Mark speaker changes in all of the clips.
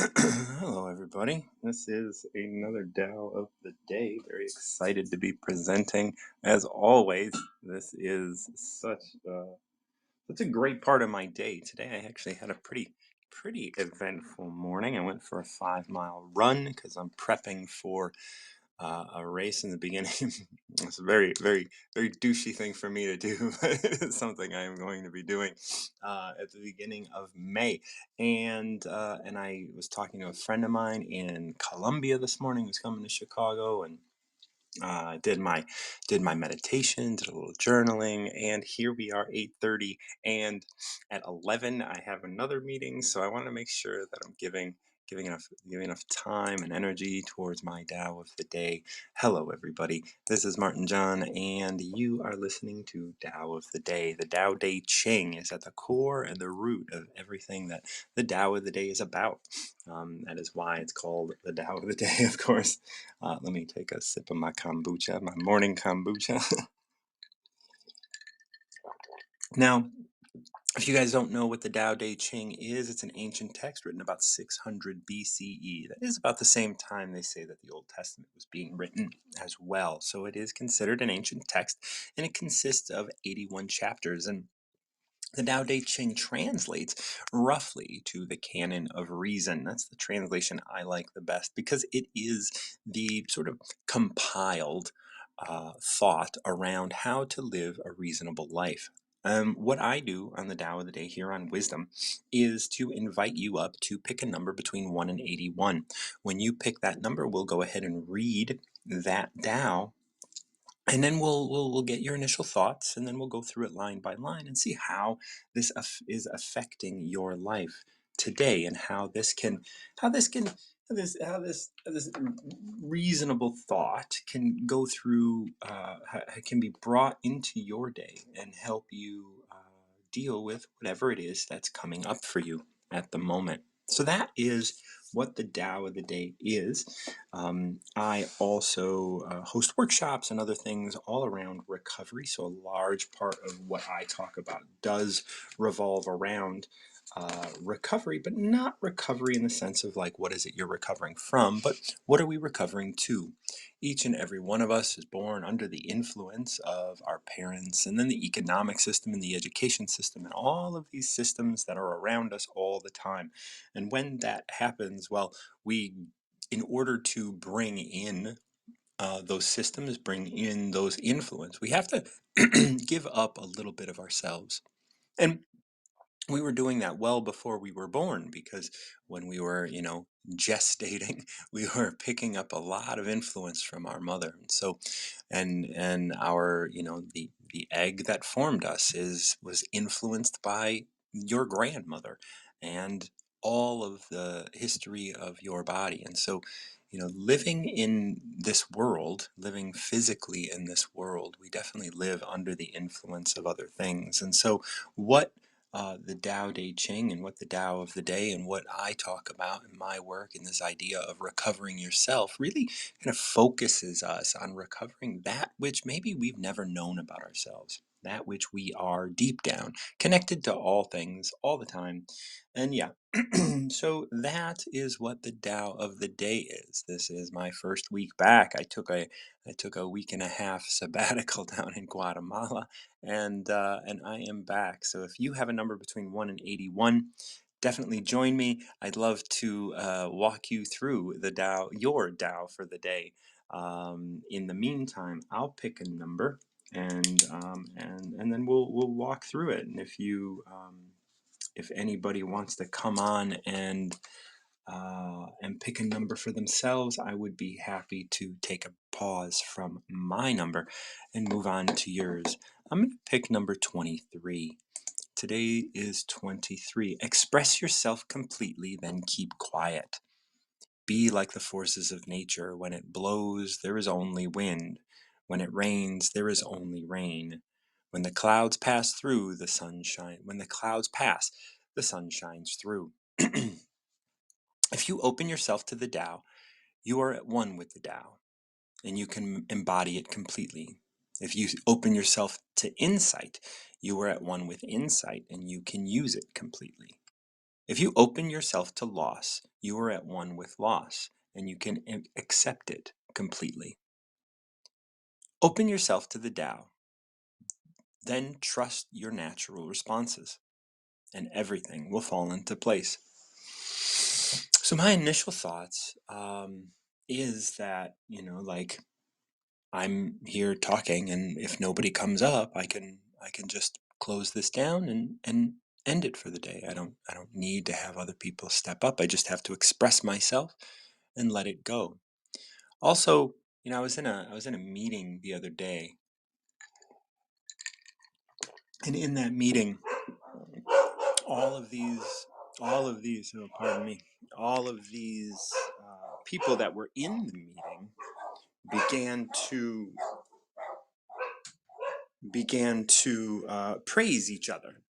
Speaker 1: Hello, everybody. This is another Tao of the Day. Very excited to be presenting. As always, this is such a great part of my day. Today, I actually had a pretty eventful morning. I went for a 5 mile run because I'm prepping for a race in the beginning. It's a very douchey thing for me to do, but it's something I am going to be doing at the beginning of May. And I was talking to a friend of mine in Colombia this morning who's coming to Chicago, and did my meditation, did a little journaling, and here we are, 8:30, and at 11 I have another meeting. So I want to make sure that I'm giving enough time and energy towards my Tao of the day. Hello, everybody. This is Martin John, and you are listening to Tao of the Day. The Tao Te Ching is at the core and the root of everything that the Tao of the Day is about. That is why it's called the Tao of the Day, of course. Let me take a sip of my kombucha, my morning kombucha. Now, if you guys don't know what the Tao Te Ching is, it's an ancient text written about 600 BCE. That is about the same time they say that the Old Testament was being written as well. So it is considered an ancient text, and it consists of 81 chapters. And the Tao Te Ching translates roughly to the canon of reason. That's the translation I like the best because it is the sort of compiled thought around how to live a reasonable life. What I do on the Tao of the Day here on Wisdom is to invite you up to pick a number between 1 and 81. When you pick that number, we'll go ahead and read that Tao, and then we'll get your initial thoughts, and then we'll go through it line by line and see how this is affecting your life today, and how this reasonable thought can go through, can be brought into your day and help you deal with whatever it is that's coming up for you at the moment. So that is what the Tao of the Day is. I also host workshops and other things all around recovery. So a large part of what I talk about does revolve around recovery, but not recovery in the sense of like, what is it you're recovering from, but what are we recovering to? Each and every one of us is born under the influence of our parents, and then the economic system and the education system and all of these systems that are around us all the time. And when that happens, well, we, in order to bring in those systems, bring in those influence, we have to give up a little bit of ourselves. And we were doing that well before we were born, because when we were, gestating, we were picking up a lot of influence from our mother. And so, and our, the egg that formed us was influenced by your grandmother and all of the history of your body. And so, living in this world, living physically in this world, we definitely live under the influence of other things. And so what the Tao Te Ching and what the Tao of the Day and what I talk about in my work, and this idea of recovering yourself, really kind of focuses us on recovering that which maybe we've never known about ourselves, that which we are deep down, connected to all things all the time. And yeah, so that is what the Tao of the Day is. This is my first week back. I took a week and a half sabbatical down in Guatemala, and I am back. So if you have a number between 1 and 81, definitely join me. I'd love to walk you through the Tao, your Tao for the day. In the meantime, I'll pick a number, and then we'll walk through it. And if anybody wants to come on and pick a number for themselves, I would be happy to take a pause from my number and move on to yours. I'm going to pick number 23. Today is 23. Express yourself completely, then keep quiet. Be like the forces of nature. When it blows, there is only wind. When it rains, there is only rain. When the clouds pass through, the sun shines. When the clouds pass, the sun shines through. If you open yourself to the Tao, you are at one with the Tao, and you can embody it completely. If you open yourself to insight, you are at one with insight, and you can use it completely. If you open yourself to loss, you are at one with loss, and you can accept it completely. Open yourself to the Tao, then trust your natural responses, and everything will fall into place. So my initial thoughts is that, like, I'm here talking, and if nobody comes up, I can just close this down and end it for the day. I don't need to have other people step up. I just have to express myself and let it go. Also, I was in a meeting the other day, and in that meeting, all of these, oh, pardon me, all of these people that were in the meeting began to praise each other.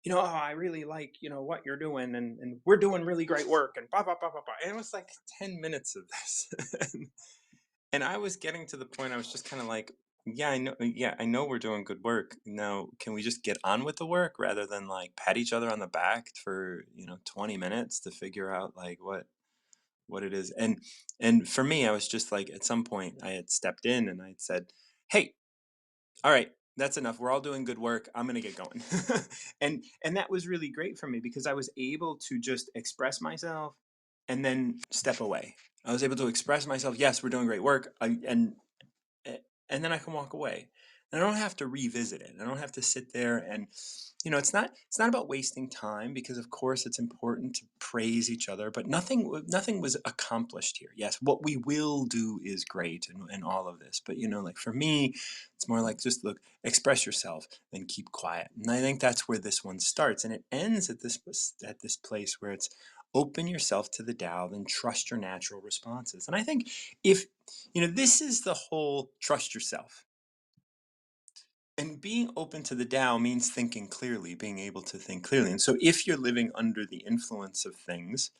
Speaker 1: Oh, I really like, what you're doing, and we're doing really great work, and blah, blah, blah, blah, blah. And it was like 10 minutes of this. And I was getting to the point, I was just kind of like, yeah, I know we're doing good work. Now, can we just get on with the work rather than like pat each other on the back for, 20 minutes to figure out like what it is. And for me, I was just like, at some point I had stepped in and I had said, "Hey, all right, that's enough. We're all doing good work. I'm gonna get going." And that was really great for me because I was able to just express myself and then step away. I was able to express myself. Yes, we're doing great work, and then I can walk away. And I don't have to revisit it. I don't have to sit there and, it's not about wasting time, because of course it's important to praise each other, but nothing was accomplished here. Yes, what we will do is great, and all of this, but like for me, it's more like, just look, express yourself, then keep quiet. And I think that's where this one starts, and it ends at this place where it's open yourself to the Tao, then trust your natural responses. And I think, if this is the whole trust yourself. And being open to the Tao means thinking clearly, being able to think clearly. And so if you're living under the influence of things,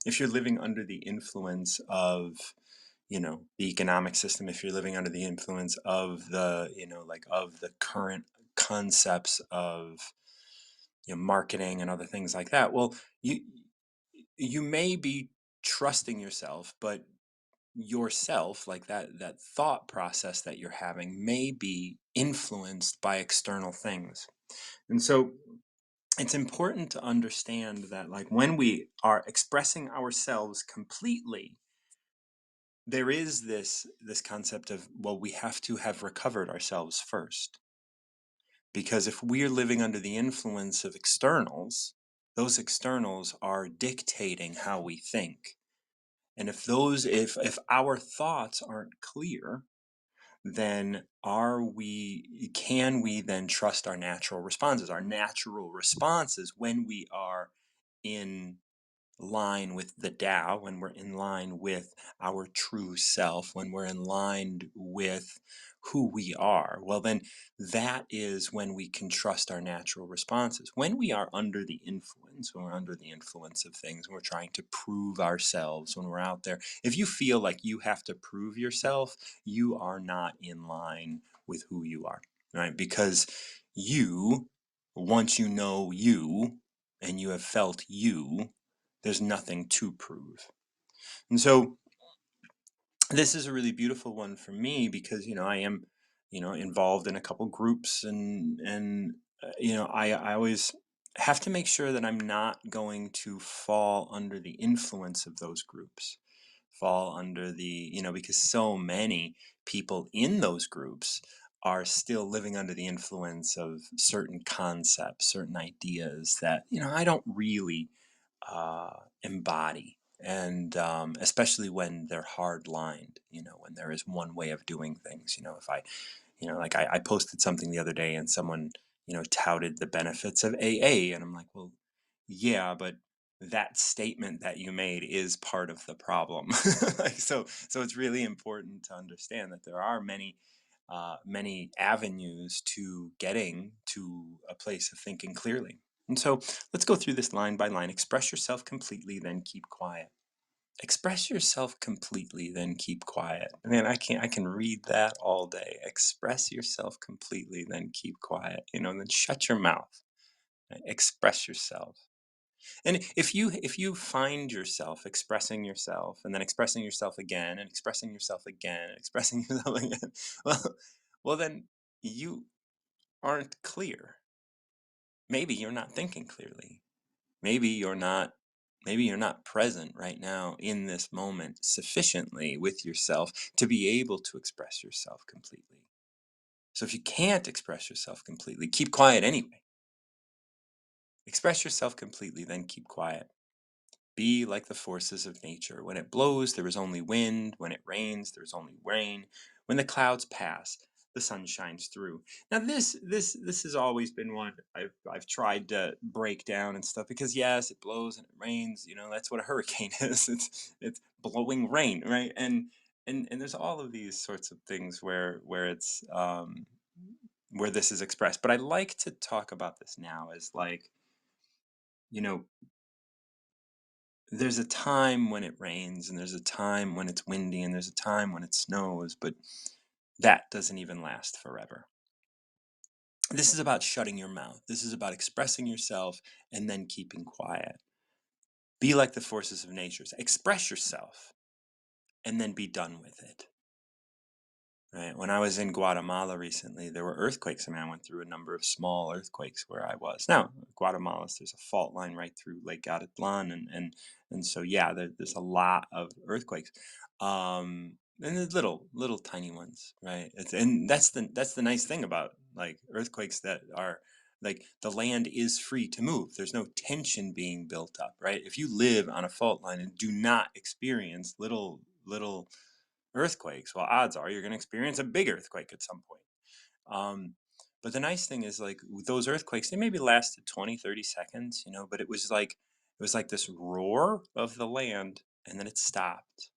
Speaker 1: if you're living under the influence of, the economic system, if you're living under the influence of of the current concepts of, marketing and other things like that, well, you may be trusting yourself, but yourself, like that thought process that you're having, may be influenced by external things. And so it's important to understand that, like, when we are expressing ourselves completely, there is this concept of, well, we have to have recovered ourselves first. Because if we're living under the influence of externals, those externals are dictating how we think. And if our thoughts aren't clear, then can we then trust our natural responses? Our natural responses, when we are in line with the Tao, when we're in line with our true self, when we're in line with who we are, well, then that is when we can trust our natural responses. When we are under the influence, when we're under the influence of things, when we're trying to prove ourselves, when we're out there, if you feel like you have to prove yourself, you are not in line with who you are, right? Because you, once you know you, and you have felt you, there's nothing to prove. And so this is a really beautiful one for me, because I am involved in a couple groups, and I always have to make sure that I'm not going to fall under the influence of those groups, fall under because so many people in those groups are still living under the influence of certain concepts, certain ideas that I don't really embody. And especially when they're hard lined, when there is one way of doing things. If like I posted something the other day, and someone touted the benefits of AA, and I'm like, well, yeah, but that statement that you made is part of the problem. Like, so it's really important to understand that there are many avenues to getting to a place of thinking clearly. And so let's go through this line by line. Express yourself completely, then keep quiet. Express yourself completely, then keep quiet. Man, I can read that all day. Express yourself completely, then keep quiet. Then shut your mouth. Right? Express yourself. And if you find yourself expressing yourself and then expressing yourself again and expressing yourself again and expressing yourself again, well, then you aren't clear. Maybe you're not thinking clearly. Maybe you're not maybe you're not present right now in this moment sufficiently with yourself to be able to express yourself completely. So if you can't express yourself completely, keep quiet anyway. Express yourself completely, then keep quiet. Be like the forces of nature. When it blows, there is only wind. When it rains, there is only rain. When the clouds pass, the sun shines through. Now, this has always been one I've tried to break down and stuff because yes, it blows and it rains. You know, that's what a hurricane is. It's blowing rain, right? And there's all of these sorts of things where it's where this is expressed. But I like to talk about this now as like, you know, there's a time when it rains and there's a time when it's windy and there's a time when it snows, but that doesn't even last forever. This is about shutting your mouth. This is about expressing yourself and then keeping quiet. Be like the forces of nature. Express yourself and then be done with it. Right. When I was in Guatemala recently, there were earthquakes. I mean, I went through a number of small earthquakes where I was. Now, Guatemala, there's a fault line right through Lake Atitlan, and so yeah, there's a lot of earthquakes, and there's little tiny ones, right? And that's the nice thing about like earthquakes that are like the land is free to move. There's no tension being built up, right? If you live on a fault line and do not experience little earthquakes, well, odds are you're going to experience a big earthquake at some point. Um, but the nice thing is like those earthquakes, they maybe lasted 20, 30 seconds, but it was like this roar of the land and then it stopped.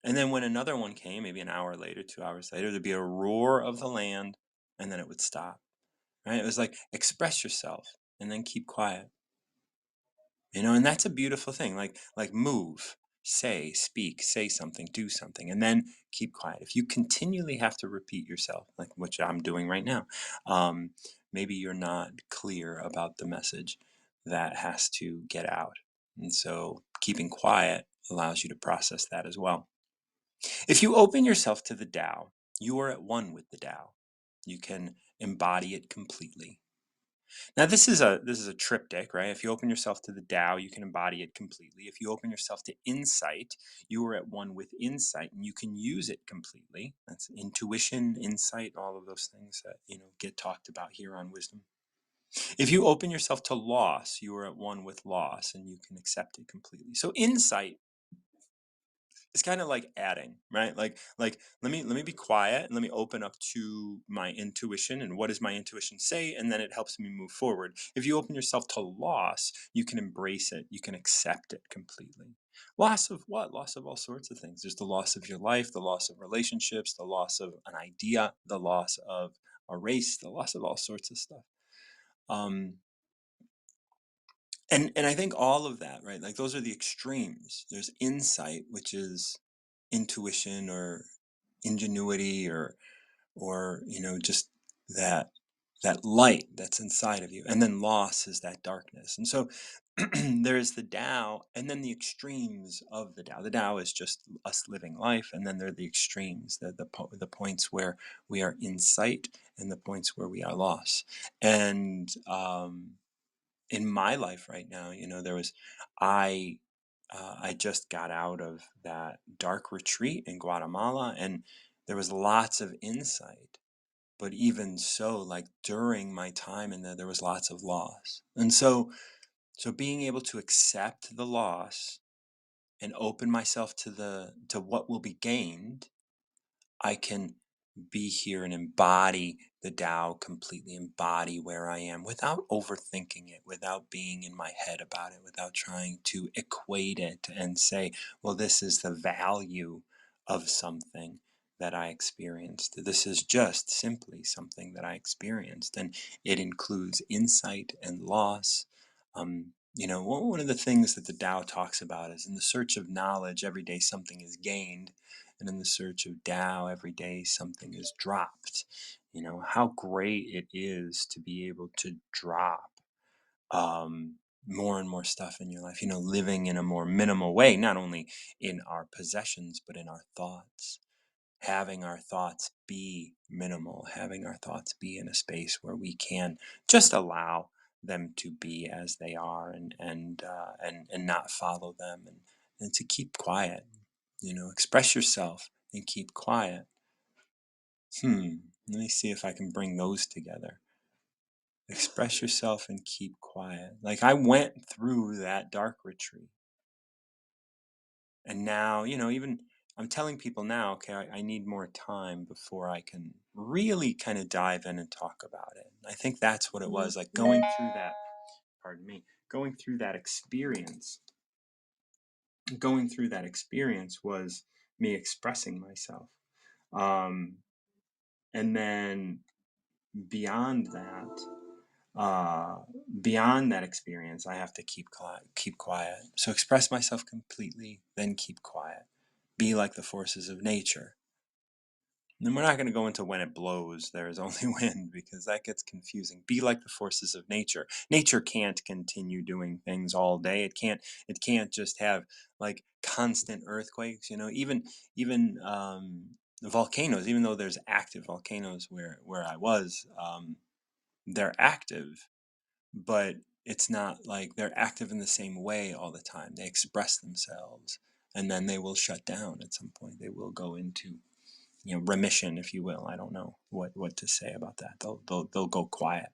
Speaker 1: And then when another one came, maybe an hour later, 2 hours later, there'd be a roar of the land and then it would stop. Right? It was like express yourself and then keep quiet. And that's a beautiful thing. Like move, say, speak, say something, do something, and then keep quiet. If you continually have to repeat yourself, like which I'm doing right now, um, maybe you're not clear about the message that has to get out. And so keeping quiet allows you to process that as well. If you open yourself to the Tao, you are at one with the Tao. You can embody it completely. Now this is a triptych, right? If you open yourself to the Tao, you can embody it completely. If you open yourself to insight, you are at one with insight and you can use it completely. That's intuition, insight, all of those things that, get talked about here on wisdom. If you open yourself to loss, you are at one with loss and you can accept it completely. So insight, it's kind of like adding, right? Like let me be quiet and let me open up to my intuition and what does my intuition say, and then it helps me move forward. If you open yourself to loss, you can embrace it, you can accept it completely. Loss of what? Loss of all sorts of things. There's the loss of your life, the loss of relationships, the loss of an idea, the loss of a race, the loss of all sorts of stuff. um and I think all of that, right? Like those are the extremes. There's insight, which is intuition or ingenuity or just that that light that's inside of you. And then loss is that darkness. And so there is the Tao and then the extremes of the Tao. The Tao is just us living life, and then there are the extremes, the points where we are in sight and the points where we are lost. And in my life right now, there was I I just got out of that dark retreat in Guatemala, and there was lots of insight. But even so, like during my time in there was lots of loss. And so being able to accept the loss and open myself to what will be gained, I can be here and embody the Tao completely, embody where I am without overthinking it, without being in my head about it, without trying to equate it and say, well, this is the value of something that I experienced. This is just simply something that I experienced, and it includes insight and loss. One of the things that the Tao talks about is in the search of knowledge, every day something is gained, and in the search of Tao, every day something is dropped. How great it is to be able to drop um, more and more stuff in your life, living in a more minimal way, not only in our possessions, but in our thoughts. Having our thoughts be minimal, having our thoughts be in a space where we can just allow them to be as they are, and not follow them, and to keep quiet. Express yourself and keep quiet. Let me see if I can bring those together. Express yourself and keep quiet. Like, I went through that dark retreat. And now, even I'm telling people now, okay, I need more time before I can really kind of dive in and talk about it. I think that's what it was, like going through that, pardon me, going through that experience. Going through that experience was me expressing myself. Um, and then beyond that, uh, beyond that experience, I have to keep quiet. So express myself completely, then keep quiet. Be like the forces of nature. And we're not going to go into when it blows, there is only wind, because that gets confusing. Be like the forces of nature. Nature can't continue doing things all day. It can't just have like constant earthquakes, even the volcanoes, even though there's active volcanoes where I was, they're active, but it's not like they're active in the same way all the time. They express themselves, and then they will shut down at some point. They will go into remission, if you will. I don't know what to say about that. They'll go quiet.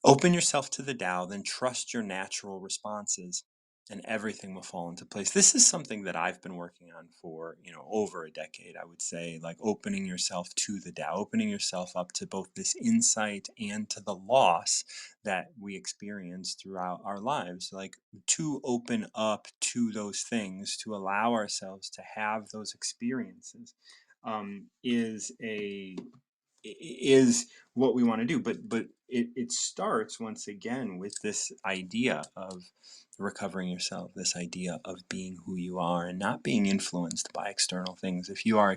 Speaker 1: Open yourself to the Tao, then trust your natural responses, and everything will fall into place. This is something that I've been working on for, over a decade, I would say, like opening yourself to the Tao, opening yourself up to both this insight and to the loss that we experience throughout our lives. Like, to open up to those things, to allow ourselves to have those experiences, is what we want to do. But it starts once again with this idea of recovering yourself, this idea of being who you are and not being influenced by external things. If you are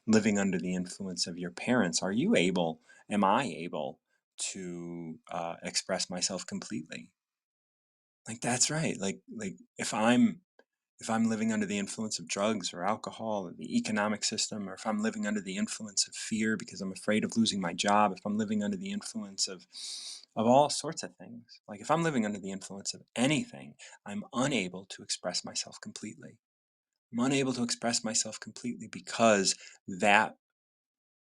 Speaker 1: living under the influence of your parents, am I able to express myself completely? Like, that's right. Like, if I'm living under the influence of drugs or alcohol or the economic system, or if I'm living under the influence of fear because I'm afraid of losing my job, if I'm living under the influence of all sorts of things, like if I'm living under the influence of anything, I'm unable to express myself completely. I'm unable to express myself completely because that,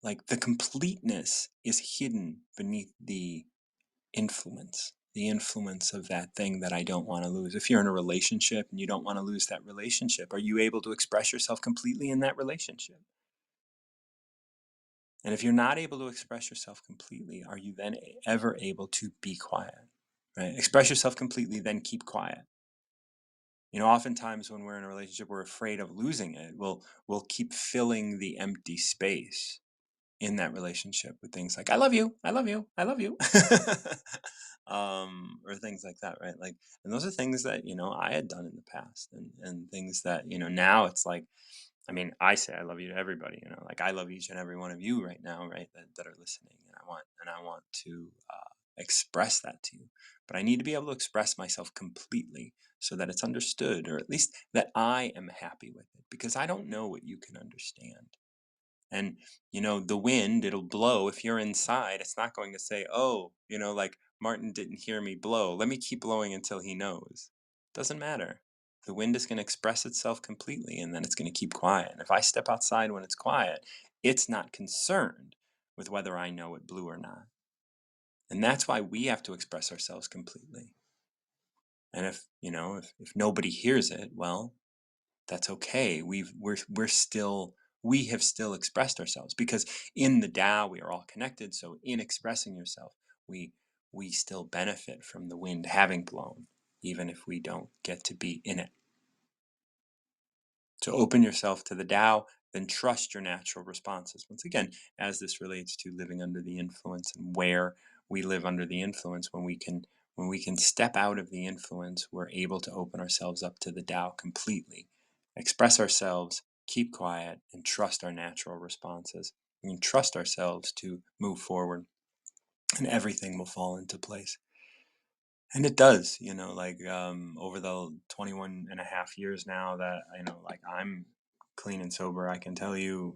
Speaker 1: like, the completeness is hidden beneath the influence of that thing that I don't want to lose. If you're in a relationship and you don't want to lose that relationship, are you able to express yourself completely in that relationship? And if you're not able to express yourself completely, are you then ever able to be quiet? Right? Express yourself completely, then keep quiet. Oftentimes when we're in a relationship, we're afraid of losing it. We'll keep filling the empty space in that relationship with things like, I love you, I love you, I love you. Or things like that, right? Like, and those are things that, I had done in the past, and things that, now it's like, I mean, I say I love you to everybody, like I love each and every one of you right now, right? That are listening. And I want to express that to you, but I need to be able to express myself completely so that it's understood, or at least that I am happy with it, because I don't know what you can understand. And, the wind, it'll blow. If you're inside, it's not going to say, oh, like Martin didn't hear me blow. Let me keep blowing until he knows. Doesn't matter. The wind is going to express itself completely, and then it's going to keep quiet. And if I step outside when it's quiet, it's not concerned with whether I know it blew or not. And that's why we have to express ourselves completely. And if nobody hears it, well, that's okay. We have still expressed ourselves, because in the Tao we are all connected. So in expressing yourself, we we still benefit from the wind having blown, even if we don't get to be in it. So open yourself to the Tao, then trust your natural responses. Once again, as this relates to living under the influence, and where we live under the influence, when we can step out of the influence, we're able to open ourselves up to the Tao completely, express ourselves, keep quiet, and trust our natural responses. We can trust ourselves to move forward. and everything will fall into place. And it does, like over the 21 and a half years now that, like I'm clean and sober, I can tell you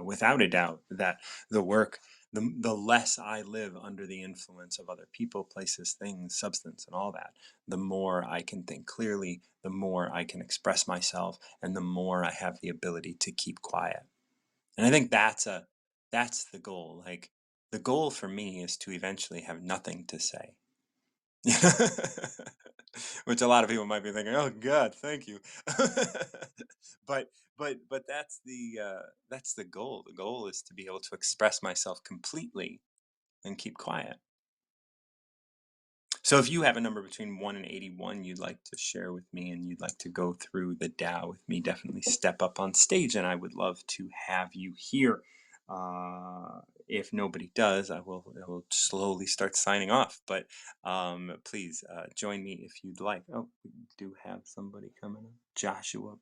Speaker 1: without a doubt that the work, the less I live under the influence of other people, places, things, substance, and all that, the more I can think clearly, the more I can express myself, and the more I have the ability to keep quiet. And I think that's the goal. Like the goal for me is to eventually have nothing to say. Which a lot of people might be thinking, "Oh God, thank you." but but that's the goal. The goal is to be able to express myself completely and keep quiet. So if you have a number between 1 and 81 you'd like to share with me and you'd like to go through the Tao with me, definitely step up on stage and I would love to have you here. If nobody does, I will slowly start signing off. But please join me if you'd like. Oh, we do have somebody coming up. Joshua.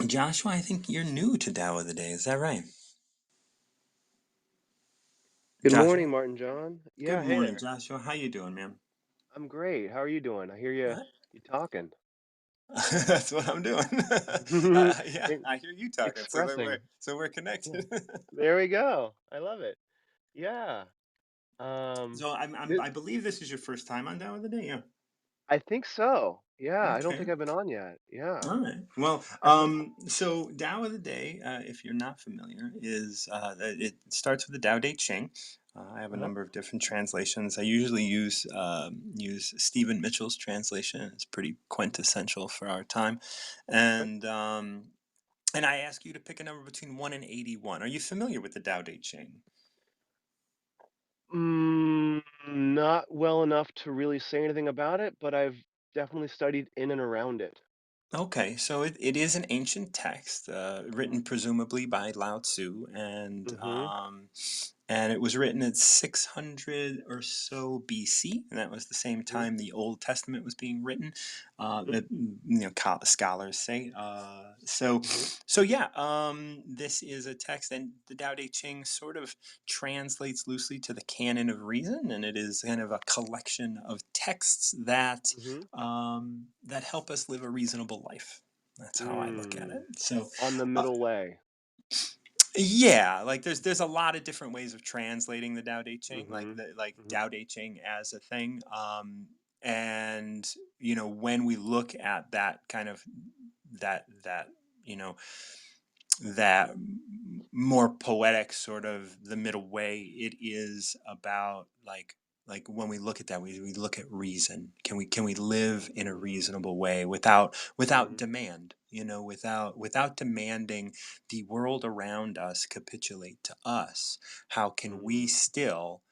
Speaker 1: Joshua, I think you're new to Tao of the Day. Is that right?
Speaker 2: Good
Speaker 1: Joshua?
Speaker 2: morning, Martin John.
Speaker 1: Good
Speaker 2: Yeah, hey
Speaker 1: morning,
Speaker 2: there.
Speaker 1: Joshua. How you doing, man?
Speaker 2: I'm great. How are you doing? I hear you talking.
Speaker 1: That's what I'm doing. Yeah,
Speaker 2: E-
Speaker 1: I hear you talking, so that we're
Speaker 2: Expressing.
Speaker 1: so we're
Speaker 2: Yeah.
Speaker 1: connected.
Speaker 2: There we go. I love it. Yeah. Um
Speaker 1: So
Speaker 2: th-
Speaker 1: I believe this is your first time on Down with the Day. Yeah.
Speaker 2: I think so. Yeah, I don't
Speaker 1: Okay.
Speaker 2: think I've been on yet. Yeah.
Speaker 1: All right. Well,
Speaker 2: Uh-huh.
Speaker 1: so Tao of the Day, if you're not familiar, is it starts with the Tao Te Ching. I have a
Speaker 2: Uh-huh.
Speaker 1: number of different translations. I usually use Stephen Mitchell's translation. It's pretty quintessential for our time,
Speaker 2: Okay.
Speaker 1: and I ask you to pick a number between 1 and 81. Are you familiar with the Tao Te Ching?
Speaker 2: Not well enough to really say anything about it, but I've definitely studied in and around it.
Speaker 1: Okay, so it is an ancient text
Speaker 2: Mm-hmm.
Speaker 1: written presumably by Lao Tzu,
Speaker 2: Mm-hmm.
Speaker 1: and it was written at 600 or so BC, and that was the same
Speaker 2: Mm-hmm.
Speaker 1: time the Old Testament was being written.
Speaker 2: Mm-hmm.
Speaker 1: Scholars say.
Speaker 2: Mm-hmm.
Speaker 1: So yeah, this is a text, and the Tao Te Ching sort of translates loosely to the canon of reason, and it is kind of a collection of texts
Speaker 2: Mm-hmm.
Speaker 1: that help us live a reasonable life. That's how I look at it.
Speaker 2: Mm.
Speaker 1: So,
Speaker 2: On the
Speaker 1: uh,
Speaker 2: middle way.
Speaker 1: yeah, like there's a lot of different ways of translating the Tao Te Ching, like
Speaker 2: Mhm.
Speaker 1: like
Speaker 2: Mhm.
Speaker 1: Tao Te Ching as a thing. And when we look at that kind of that you know that more poetic sort of the middle way, it is about like when we look at that, we look at reason. Can we live in a
Speaker 2: Mm.
Speaker 1: reasonable way without
Speaker 2: Mhm.
Speaker 1: demand, without demanding the world around us capitulate to us? How can we
Speaker 2: Mhm.
Speaker 1: still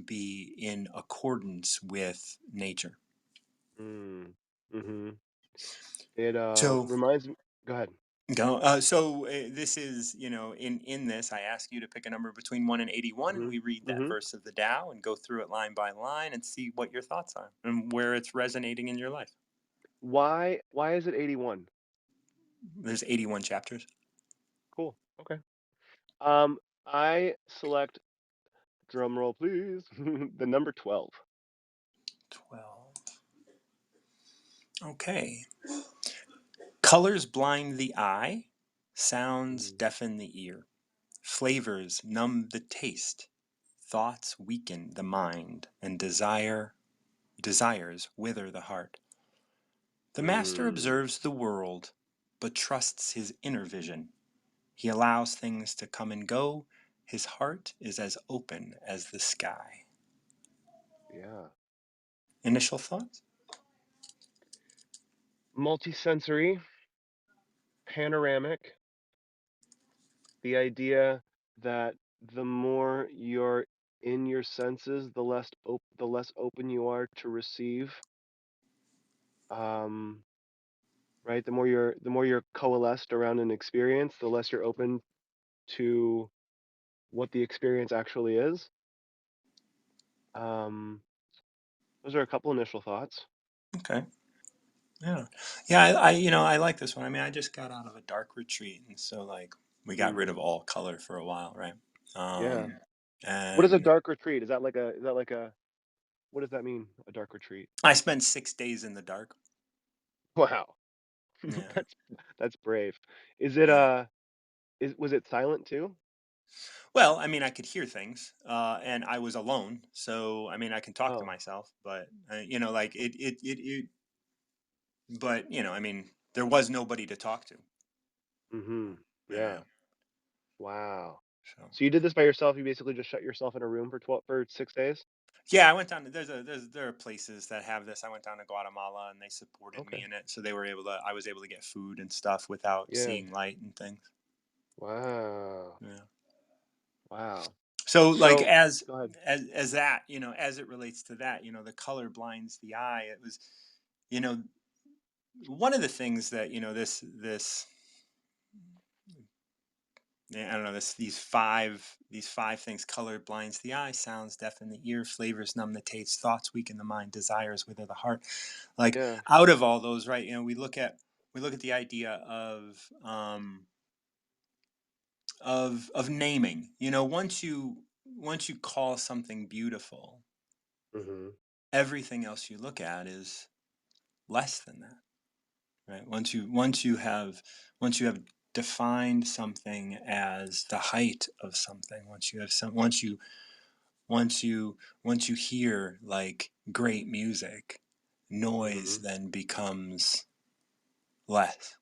Speaker 1: be in accordance with nature?
Speaker 2: Mm. Mhm. It
Speaker 1: So
Speaker 2: reminds me. Go ahead.
Speaker 1: go. This is, in this, I ask you to pick a number between 1 and 81, and
Speaker 2: Mhm.
Speaker 1: we read that
Speaker 2: Mhm.
Speaker 1: verse of the Tao and go through it line by line and see what your thoughts are and where it's resonating in your life.
Speaker 2: Why is it 81?
Speaker 1: There's 81 chapters.
Speaker 2: Cool. Okay. Um I select, drum roll please, the number 12.
Speaker 1: 12. Okay. Colors blind the eye, sounds
Speaker 2: Mm.
Speaker 1: deafen the ear, flavors numb the taste, thoughts weaken the mind, and desires wither the heart. The master
Speaker 2: Mm.
Speaker 1: observes the world, but trusts his inner vision. He allows things to come and go. His heart is as open as the sky.
Speaker 2: Yeah.
Speaker 1: Initial thoughts?
Speaker 2: Multisensory, panoramic, the idea that the more you're in your senses, the less open you are to receive. Um, right? The more you're coalesced around an experience, the less you're open to what the experience actually is. Um, those are a couple initial thoughts.
Speaker 1: Okay. Yeah. Yeah, I like this one. I mean, I just got out of a dark retreat, and so like we got rid
Speaker 2: Mm,
Speaker 1: of all color for a while, right?
Speaker 2: yeah.
Speaker 1: Um,
Speaker 2: What is a
Speaker 1: And
Speaker 2: dark retreat? Is that like a what does that mean? A dark retreat?
Speaker 1: I spent 6 days in the dark.
Speaker 2: Wow,
Speaker 1: Yeah,
Speaker 2: that's that's brave. Is it
Speaker 1: yeah.
Speaker 2: is was it silent too?
Speaker 1: Well, I mean, I could hear things, and I was alone, so I mean, I can talk to
Speaker 2: Oh,
Speaker 1: myself, but like it. But I mean, there was nobody to talk to.
Speaker 2: mm-hmm.
Speaker 1: Yeah.
Speaker 2: Yeah. Wow.
Speaker 1: So
Speaker 2: So you did this by yourself? You basically just shut yourself in a room for 6 days?
Speaker 1: yeah, I went down. There are places that have this. I went down to Guatemala, and they supported me
Speaker 2: Okay.
Speaker 1: in it, so they were able to. I was able to get food and stuff without
Speaker 2: Yeah.
Speaker 1: seeing light and things.
Speaker 2: Wow.
Speaker 1: Yeah.
Speaker 2: Wow.
Speaker 1: So like
Speaker 2: So go ahead.
Speaker 1: as that as it relates to that, the color blinds the eye. It was, you know, one of the things that this yeah, I don't know, these five things: color blinds the eye, sounds deafen the ear, flavors numb the taste, thoughts weaken the mind, desires wither the heart. Like,
Speaker 2: Yeah.
Speaker 1: out of all those, right? We look at the idea of naming. Once you call something beautiful,
Speaker 2: Mhm.
Speaker 1: everything else you look at is less than that, right? Once you have defined something as the height of something, once you hear like great music, noise
Speaker 2: Mhm.
Speaker 1: then becomes less,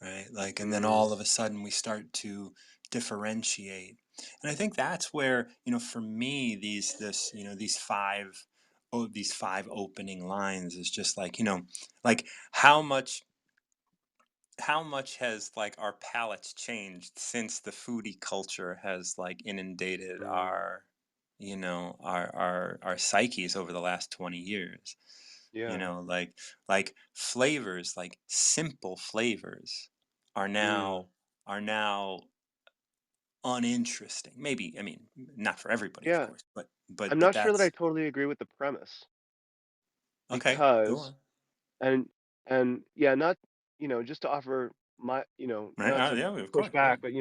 Speaker 1: right? Like, and then
Speaker 2: Mm.
Speaker 1: all of a sudden we start to differentiate. And I think that's where, for me, these five opening lines is just like, like how much has like our palates changed since the foodie culture has like inundated
Speaker 2: Mm.
Speaker 1: our psyches over the last 20 years.
Speaker 2: Yeah.
Speaker 1: Like flavors, like simple flavors are
Speaker 2: Mm.
Speaker 1: now are now uninteresting. Maybe, I mean, not for everybody, of
Speaker 2: Yeah.
Speaker 1: course, but
Speaker 2: I'm
Speaker 1: but
Speaker 2: not sure that I
Speaker 1: that's
Speaker 2: totally agree with the premise
Speaker 1: okay. Go
Speaker 2: because
Speaker 1: on.
Speaker 2: and yeah, not just to offer my
Speaker 1: Right?
Speaker 2: not to
Speaker 1: Yeah, of
Speaker 2: push
Speaker 1: course. Yeah.
Speaker 2: back, but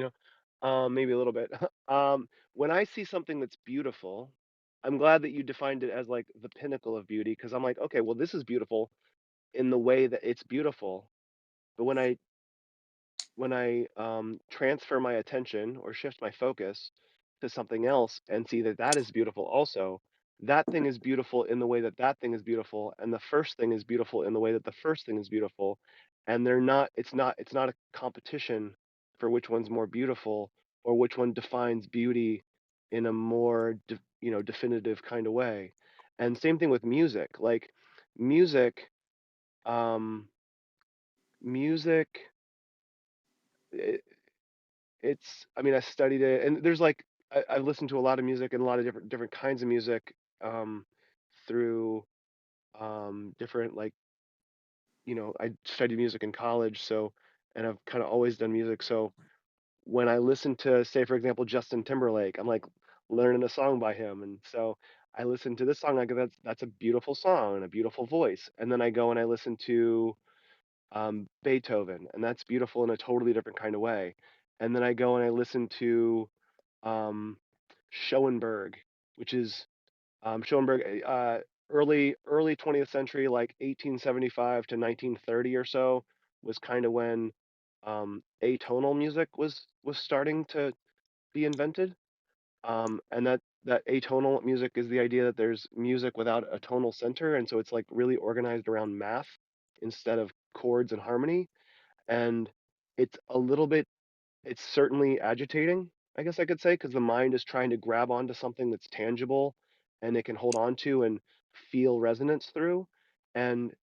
Speaker 2: maybe a little bit. When I see something that's beautiful, I'm glad that you defined it as like the pinnacle of beauty because I'm like, okay, well, this is beautiful in the way that it's beautiful. But when I transfer my attention or shift my focus to something else and see that that is beautiful also, that thing is beautiful in the way that that thing is beautiful, and the first thing is beautiful in the way that the first thing is beautiful, and they're not. It's not a competition for which one's more beautiful or which one defines beauty in a more definitive kind of way. And same thing with music. Like music, um, music. It's I mean, I studied it, and there's like I've listened to a lot of music and a lot of different kinds of music through different like I studied music in college, so and I've kind of always done music. So when I listen to, say, for example, Justin Timberlake, I'm like learning a song by him, and so I listen to this song. I go, that's a beautiful song and a beautiful voice, and then I go and I listen to Beethoven, and that's beautiful in a totally different kind of way. And then I go and I listen to um, Schoenberg, which is Schoenberg, early 20th century, like 1875 to 1930 or so, was kind of when atonal music was starting to be invented. And that atonal music is the idea that there's music without a tonal center, and so it's like really organized around math instead of chords and harmony. And it's a little bit it's certainly agitating, I guess I could say, because the mind is trying to grab onto something that's tangible and it can hold on to and feel resonance through. And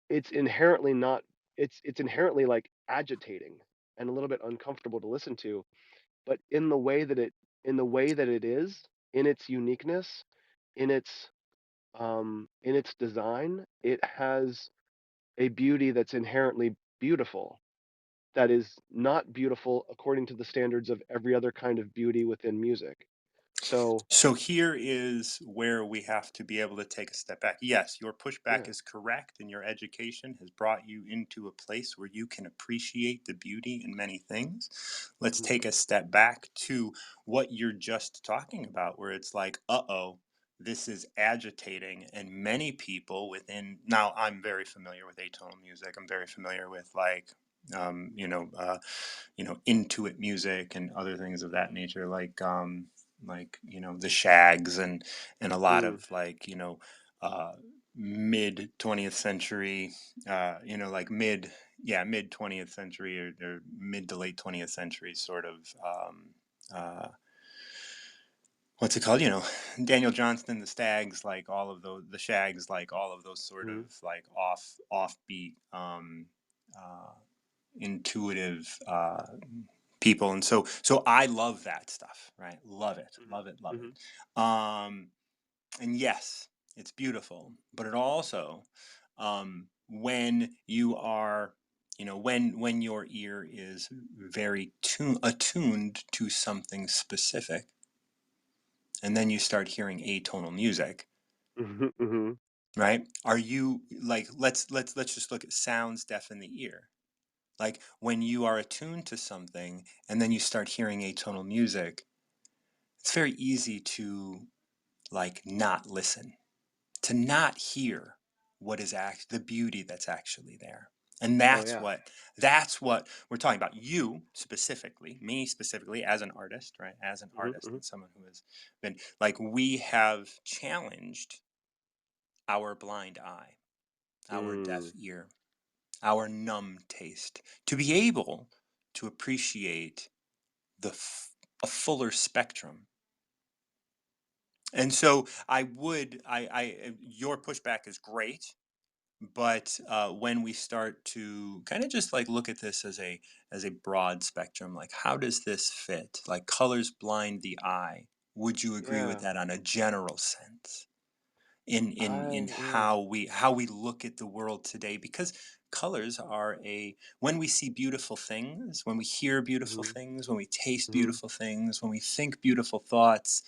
Speaker 2: it's inherently not it's inherently like agitating and a little bit uncomfortable to listen to, but in the way that it is, in its uniqueness, in its design, it has a beauty that's inherently beautiful, that is not beautiful according to the standards of every other kind of beauty within music. So
Speaker 1: So here is where we have to be able to take a step back. Yes, your pushback
Speaker 2: yeah.
Speaker 1: is correct, and your education has brought you into a place where you can appreciate the beauty in many things. Let's
Speaker 2: Mhm,
Speaker 1: take a step back to what you're just talking about, where it's like, uh oh, this is agitating. And many people within, now I'm very familiar with atonal music, I'm very familiar with um, you know, uh, intuit music and other things of that nature, the shags and a lot
Speaker 2: mm,
Speaker 1: of uh mid 20th century, mid 20th century, or mid to late 20th century sort of, uh what's it called, Daniel Johnston, the Stags, like all of those, the Shags, like all of those sort of
Speaker 2: mhm,
Speaker 1: like offbeat, uh intuitive people. And so I love that stuff, right? Love it,
Speaker 2: mhm,
Speaker 1: love it, love
Speaker 2: mhm,
Speaker 1: it. And yes, it's beautiful, but it also, when you are, when your ear is very attuned to something specific, and then you start hearing atonal music,
Speaker 2: mhm, mhm.
Speaker 1: right? Are you like, let's just look at sounds deaf in the ear. Like when you are attuned to something and then you start hearing atonal music, it's very easy to like not listen, to not hear what is the beauty that's actually there. And
Speaker 2: Oh yeah.
Speaker 1: that's what we're talking about. You specifically, me specifically, as an artist, right? As an
Speaker 2: Mhm,
Speaker 1: artist
Speaker 2: mhm,
Speaker 1: and someone who has been like, we have challenged our blind eye, our deaf
Speaker 2: mm.
Speaker 1: ear, our numb taste, to be able to appreciate a fuller spectrum. And so your pushback is great, but when we start to kind of just like look at this as a broad spectrum, like how does this fit? Like colors blind the eye. Would you agree with
Speaker 2: Yeah.
Speaker 1: that on a general sense? In
Speaker 2: Yeah.
Speaker 1: how we look at the world today, because colors are a when we see beautiful things, when we hear beautiful
Speaker 2: Mhm,
Speaker 1: things, when we taste
Speaker 2: mhm,
Speaker 1: beautiful things, when we think beautiful thoughts,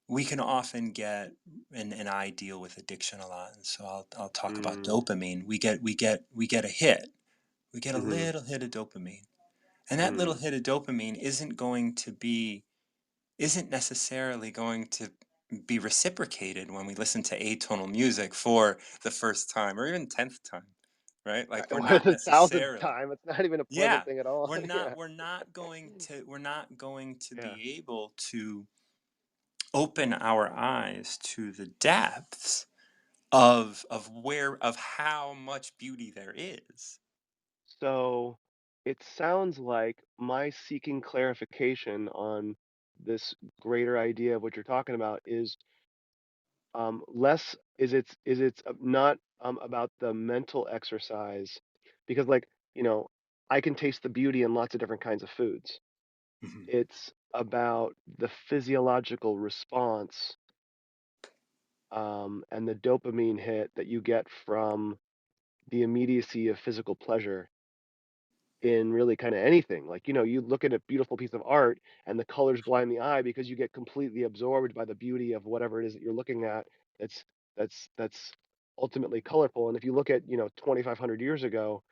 Speaker 1: we can often get, and I deal with addiction a lot, and so I'll talk about
Speaker 2: mm,
Speaker 1: dopamine. We get a hit, we get a
Speaker 2: mhm,
Speaker 1: little hit of dopamine, and that little
Speaker 2: mm.
Speaker 1: hit of dopamine isn't necessarily going to be reciprocated when we listen to atonal music for the first time or even 10th time, right? Like we're
Speaker 2: Or
Speaker 1: not
Speaker 2: the 1,000th
Speaker 1: necessarily,
Speaker 2: time, it's not even a pleasant
Speaker 1: yeah,
Speaker 2: thing at all. Yeah.
Speaker 1: we're not going to
Speaker 2: Yeah.
Speaker 1: be able to open our eyes to the depths of how much beauty there is.
Speaker 2: So it sounds like my seeking clarification on this greater idea of what you're talking about is less is it's not about the mental exercise because like I can taste the beauty in lots of different kinds of foods.
Speaker 1: Mhm.
Speaker 2: It's about the physiological response and the dopamine hit that you get from the immediacy of physical pleasure in really kind of anything. Like, you look at a beautiful piece of art and the colors blind the eye because you get completely absorbed by the beauty of whatever it is that you're looking at. That's that's ultimately colorful. And if you look at, 2,500 years ago,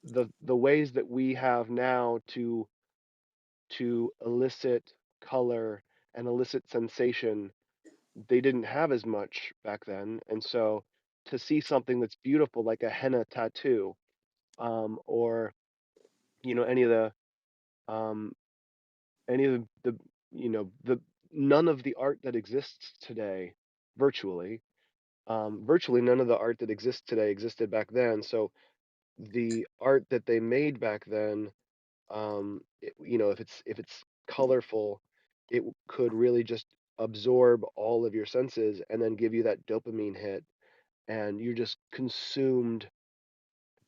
Speaker 2: the ways that we have now to elicit color and elicit sensation, they didn't have as much back then. And so to see something that's beautiful like a henna tattoo, or any of the um, any of the the none of the art that exists today, virtually virtually none of the art that exists today existed back then. So the art that they made back then, if it's colorful, could really just absorb all of your senses and then give you that dopamine hit, and you're just consumed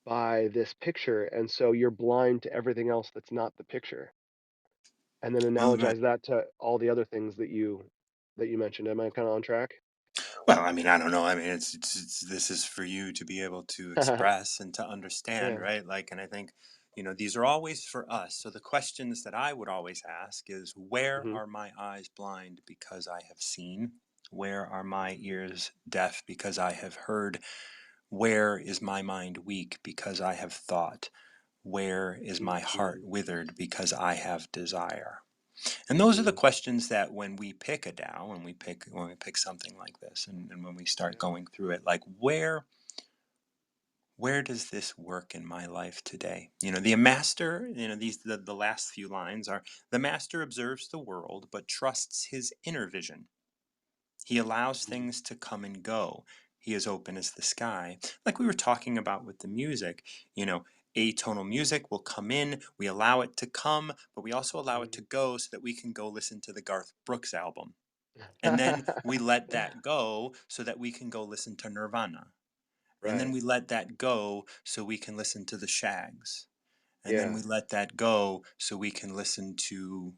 Speaker 2: by this picture, and so you're blind to everything else that's not the picture. And then
Speaker 1: Well, right.
Speaker 2: analogize that to all the other things that you mentioned. Am I kinda on track?
Speaker 1: Well, I mean, I don't know. I mean, this is for you to be able to express and to understand,
Speaker 2: Yeah.
Speaker 1: right? Like, and I think These are always for us. So the questions that I would always ask is, where
Speaker 2: Mhm.
Speaker 1: are my eyes blind because I have seen? Where are my ears deaf because I have heard? Where is my mind weak because I have thought? Where is my heart
Speaker 2: Mhm.
Speaker 1: withered because I have desire? And those are the
Speaker 2: Mhm.
Speaker 1: questions that when we pick a Tao, when we pick something like this, and when we start
Speaker 2: Yeah.
Speaker 1: going through it, like where does this work in my life today? The master, the last few lines are, the master observes the world but trusts his inner vision. He allows
Speaker 2: Mhm.
Speaker 1: things to come and go. He is open as the sky. Like we were talking about with the music, atonal music will come in, we allow it to come, but we also allow it to
Speaker 2: Mhm.
Speaker 1: go so that we can go listen to the Garth Brooks album. And then we let that go so that we can go listen to Nirvana. And then
Speaker 2: Right.
Speaker 1: we let that go so we can listen to the Shags. And then
Speaker 2: Yeah.
Speaker 1: we let that go so we can listen to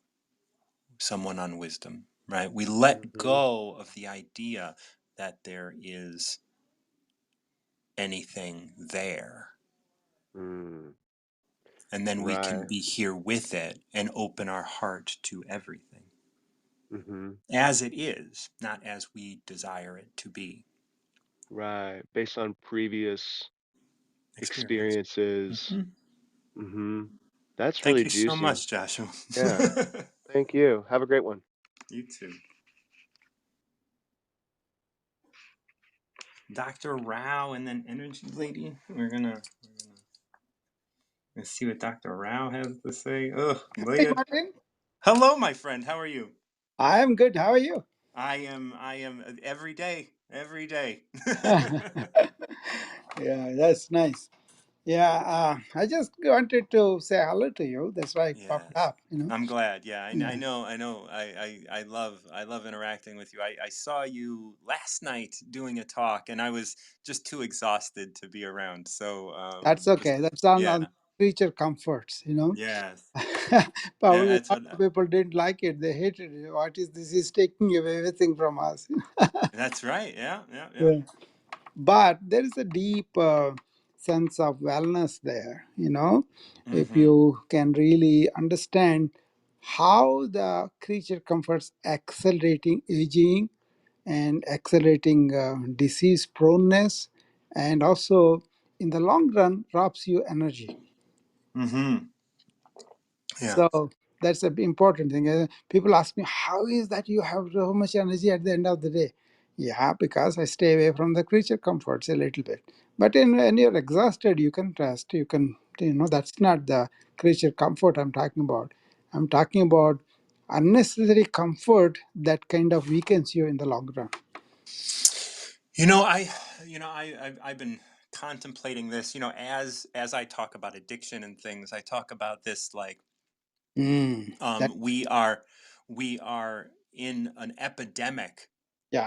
Speaker 1: someone on wisdom, right? We let
Speaker 2: Mhm.
Speaker 1: go of the idea that there is anything there.
Speaker 2: Mm.
Speaker 1: And then we can
Speaker 2: Right.
Speaker 1: be here with it and open our heart to everything
Speaker 2: Mhm.
Speaker 1: as it is, not as we desire it to be.
Speaker 2: Right. Based on previous
Speaker 1: Experience.
Speaker 2: experiences.
Speaker 1: Mhm.
Speaker 2: Mhm. That's
Speaker 1: Thank
Speaker 2: really
Speaker 1: you so
Speaker 2: juicy.
Speaker 1: much, Joshua.
Speaker 2: Yeah. Thank you. Have a great one.
Speaker 1: You too. Dr. Rao and then Energy Lady. Let's see what Dr. Rao has to say. Ugh,
Speaker 3: Hey,
Speaker 1: Leah.
Speaker 3: Martin.
Speaker 1: Hello, my friend. How are you?
Speaker 3: I am good. How are you?
Speaker 1: I am every day, every day.
Speaker 3: Yeah, that's nice. Yeah, I just wanted to say hello to you. That's why I popped
Speaker 1: Yes.
Speaker 3: up.
Speaker 1: I'm glad. Yeah, I
Speaker 3: Yeah,
Speaker 1: know, I know. I love interacting with you. I saw you last night doing a talk, and I was just too exhausted to be around. So
Speaker 3: that's
Speaker 1: just
Speaker 3: okay. That's on
Speaker 1: yeah,
Speaker 3: creature comforts.
Speaker 1: yes.
Speaker 3: Probably
Speaker 1: That's
Speaker 3: a lot
Speaker 1: what
Speaker 3: of people didn't like it. They hated it. What is this? He's taking away everything from us.
Speaker 1: that's right. Yeah, yeah, yeah.
Speaker 3: Yeah. But there is a deep sense of wellness there. If
Speaker 1: Mm-hmm.
Speaker 3: you can really understand how the creature comforts accelerating aging and accelerating disease proneness, and also in the long run robs you energy.
Speaker 1: Mm-hmm. Yeah.
Speaker 3: So that's an important thing. People ask me, how is that you have so much energy at the end of the day? Yeah, because I stay away from the creature comforts a little bit. But when you're exhausted, you can rest. That's not the creature comfort I'm talking about. I'm talking about unnecessary comfort that kind of weakens you in the long run.
Speaker 1: You know, I, I've been contemplating this. As I talk about addiction and things, I talk about this like
Speaker 3: Mm, that,
Speaker 1: we are in an epidemic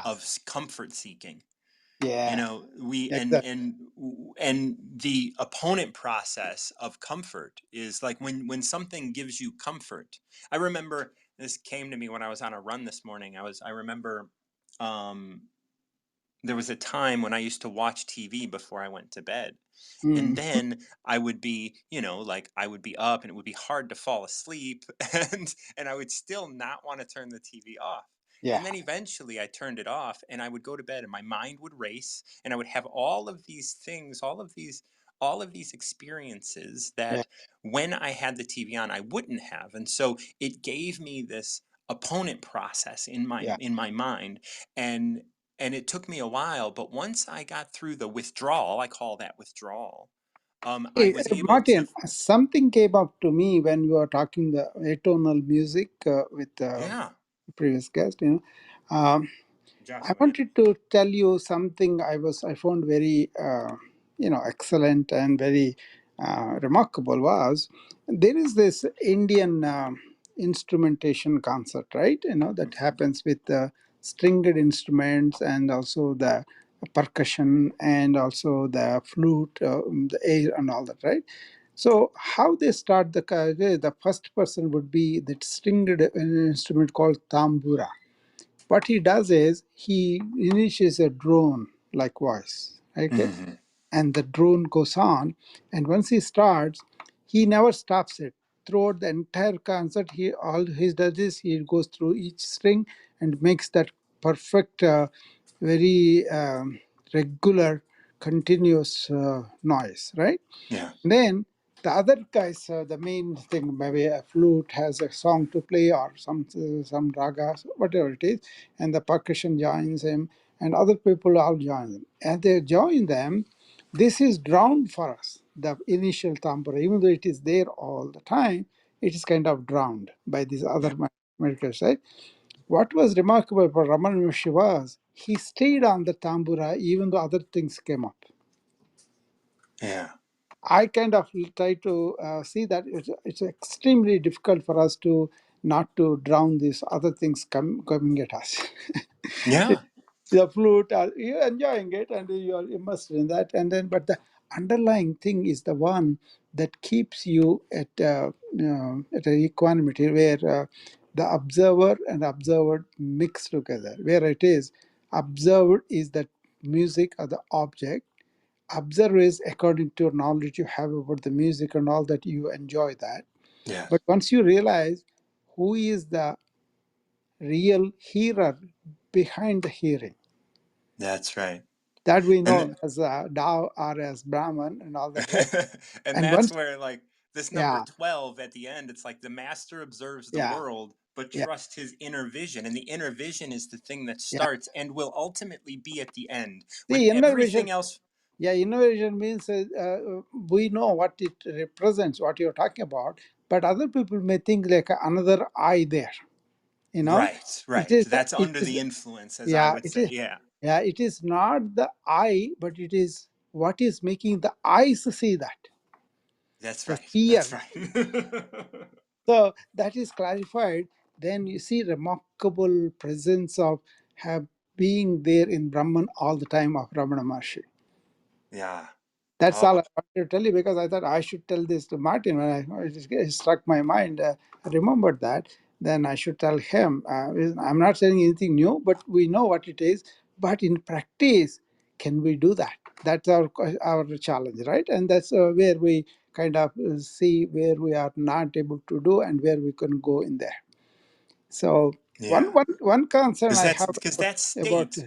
Speaker 1: of
Speaker 3: yes,
Speaker 1: comfort seeking.
Speaker 3: yeah,
Speaker 1: We
Speaker 3: exactly.
Speaker 1: and the opponent process of comfort is like when something gives you comfort. I remember this came to me when I was on a run this morning. I remember um there was a time when I used to watch TV before I went to bed. And
Speaker 3: Mm,
Speaker 1: then I would be, like I would be up and it would be hard to fall asleep and I would still not want to turn the TV off.
Speaker 3: yeah,
Speaker 1: And then eventually I turned it off and I would go to bed and my mind would race and I would have all of these things, all of these experiences
Speaker 3: yeah,
Speaker 1: that when I had the TV on I wouldn't have. And so it gave me this opponent process in my
Speaker 3: yeah.
Speaker 1: in my mind, and it took me a while, but once I got through the withdrawal, I call that withdrawal, I
Speaker 3: Hey,
Speaker 1: was able to.
Speaker 3: Martin, something came up to me when we were talking the atonal music with the
Speaker 1: Yeah,
Speaker 3: previous guest. Um, I
Speaker 1: Joshua, yeah.
Speaker 3: wanted to tell you something I found very excellent and very remarkable was there is this Indian instrumentation concert, right? That
Speaker 1: Hmm.
Speaker 3: happens with the stringed instruments and also the percussion and also the flute, the air and all that, right? So how they start the first person would be the stringed instrument called tambura. What he does is he initiates a drone like voice, okay?
Speaker 1: Hmm.
Speaker 3: And the drone goes on, and once he starts, He never stops it. Throughout the entire concert, all he does is he goes through each string and makes that perfect, very regular, continuous noise, right?
Speaker 1: Yeah.
Speaker 3: Then the other guys, the main thing, maybe a flute has a song to play or some ragas, whatever it is, and the percussion joins him, and other people all join them. And they join them. This is drowned for us. The initial tambura, even though it is there all the time, it is kind of drowned by these
Speaker 1: Yeah.
Speaker 3: other miracles, right? What was remarkable for Ramana Maharshi was he stayed on the tambura even though other things came up.
Speaker 1: Yeah.
Speaker 3: I kind of try to see that it's extremely difficult for us to not to drown these other things coming at us.
Speaker 1: Yeah.
Speaker 3: The flute, you're enjoying it and you're immersed in that, and then but the underlying thing is the one that keeps you at an equanimity where the observer and observer mix together. Where it is observed is that music or the object, observe is according to knowledge you have about the music and all that you enjoy that.
Speaker 1: Yeah.
Speaker 3: But once you realize who is the real hearer behind the hearing,
Speaker 1: That's right.
Speaker 3: that we
Speaker 1: And
Speaker 3: know as Tao or as Brahman and all that, right?
Speaker 1: and
Speaker 3: And
Speaker 1: that's
Speaker 3: once,
Speaker 1: where like this number
Speaker 3: yeah,
Speaker 1: 12 at the end, it's like the master observes the
Speaker 3: yeah,
Speaker 1: world but
Speaker 3: yeah,
Speaker 1: trust his inner vision, and the inner vision is the thing that
Speaker 3: yeah.
Speaker 1: starts and will ultimately be at the end when
Speaker 3: See, inner vision,
Speaker 1: everything else.
Speaker 3: yeah, inner vision means we know what it represents, what you're talking about, but other people may think like another I there, you know?
Speaker 1: Right,
Speaker 3: It
Speaker 1: right,
Speaker 3: is,
Speaker 1: that's
Speaker 3: it
Speaker 1: under
Speaker 3: is,
Speaker 1: the influence, as I
Speaker 3: yeah,
Speaker 1: would
Speaker 3: it
Speaker 1: say.
Speaker 3: is.
Speaker 1: Yeah.
Speaker 3: Yeah, it is not the eye, but it is what is making the eyes see that,
Speaker 1: That's
Speaker 3: the
Speaker 1: right,
Speaker 3: seer.
Speaker 1: that's right.
Speaker 3: So that is clarified. Then you see remarkable presence of have being there in Brahman all the time of Ramana Maharshi.
Speaker 1: Yeah.
Speaker 3: That's all
Speaker 1: Oh,
Speaker 3: I wanted to tell you because I thought I should tell this to Martin when it struck my mind. I remembered that. Then I should tell him. I'm not saying anything new, but we know what it is. But in practice, can we do that? That's our challenge, right? And that's where we kind of see where we are not able to do and where we can go in there. So
Speaker 1: yeah.
Speaker 3: one concern I have
Speaker 1: Because
Speaker 3: about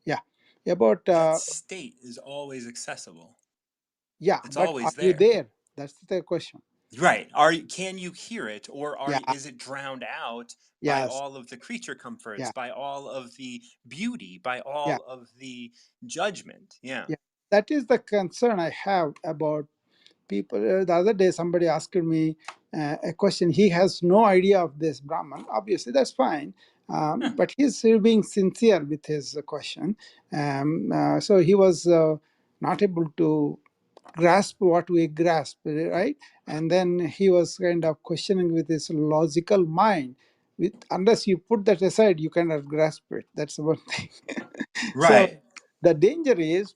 Speaker 3: yeah, about
Speaker 1: that state is always accessible.
Speaker 3: yeah,
Speaker 1: It's
Speaker 3: but are
Speaker 1: always
Speaker 3: you
Speaker 1: there.
Speaker 3: there? That's the question.
Speaker 1: Right. Can you hear it, or
Speaker 3: Yeah,
Speaker 1: is it drowned out by
Speaker 3: yes,
Speaker 1: all of the creature comforts,
Speaker 3: yeah,
Speaker 1: by all of the beauty, by
Speaker 3: yeah,
Speaker 1: all of the judgment? Yeah.
Speaker 3: yeah. That is the concern I have about people. The other day, somebody asked me a question. He has no idea of this Brahman. Obviously, that's fine.
Speaker 1: Huh.
Speaker 3: But he's still being sincere with his question. So he was not able to grasp what we grasp, right? And then he was kind of questioning with his logical mind. With unless you put that aside, you cannot grasp it. That's one thing. So
Speaker 1: Right.
Speaker 3: the danger is,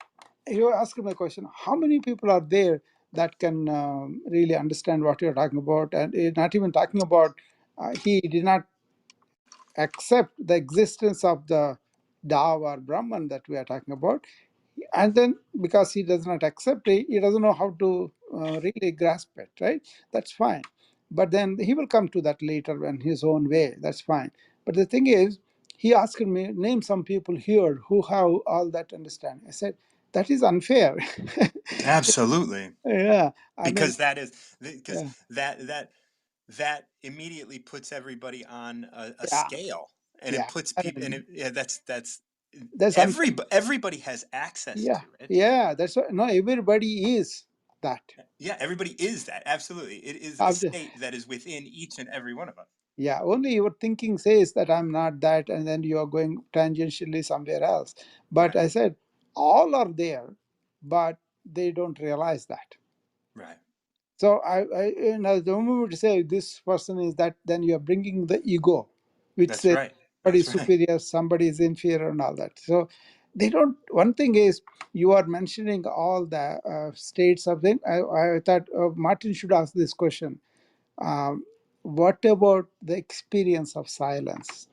Speaker 3: you ask him a question: how many people are there that can really understand what you're talking about? And not even talking about, he did not accept the existence of the Tao or Brahman that we are talking about, and then because he does not accept it, he doesn't know how to really grasp it, right? That's fine, but then he will come to that later in his own way. That's fine. But the thing is, he asked me name some people here who have all that understanding. I said that is unfair.
Speaker 1: Absolutely.
Speaker 3: Yeah, I mean,
Speaker 1: Because that is because
Speaker 3: yeah,
Speaker 1: that immediately puts everybody on a
Speaker 3: yeah,
Speaker 1: scale, and it
Speaker 3: yeah,
Speaker 1: puts
Speaker 3: I
Speaker 1: people, and
Speaker 3: mean,
Speaker 1: yeah, that's
Speaker 3: that's unfair.
Speaker 1: everybody has access
Speaker 3: Yeah,
Speaker 1: to it.
Speaker 3: yeah, that's what, no, everybody is that.
Speaker 1: Yeah, everybody is that. Absolutely. It is a
Speaker 3: After,
Speaker 1: state that is within each and every one of us.
Speaker 3: yeah, only your thinking says that I'm not that, and then you are going tangentially somewhere else. But
Speaker 1: Right.
Speaker 3: I said, all are there, but they don't realize that.
Speaker 1: Right.
Speaker 3: So the moment you say this person is that, then you are bringing the ego, which
Speaker 1: That's
Speaker 3: says
Speaker 1: right.
Speaker 3: somebody
Speaker 1: That's
Speaker 3: is
Speaker 1: right.
Speaker 3: superior, somebody is inferior, and all that. So they don't. One thing is, you are mentioning all the states of them. I thought Martin should ask this question. Um, what about the experience of silence?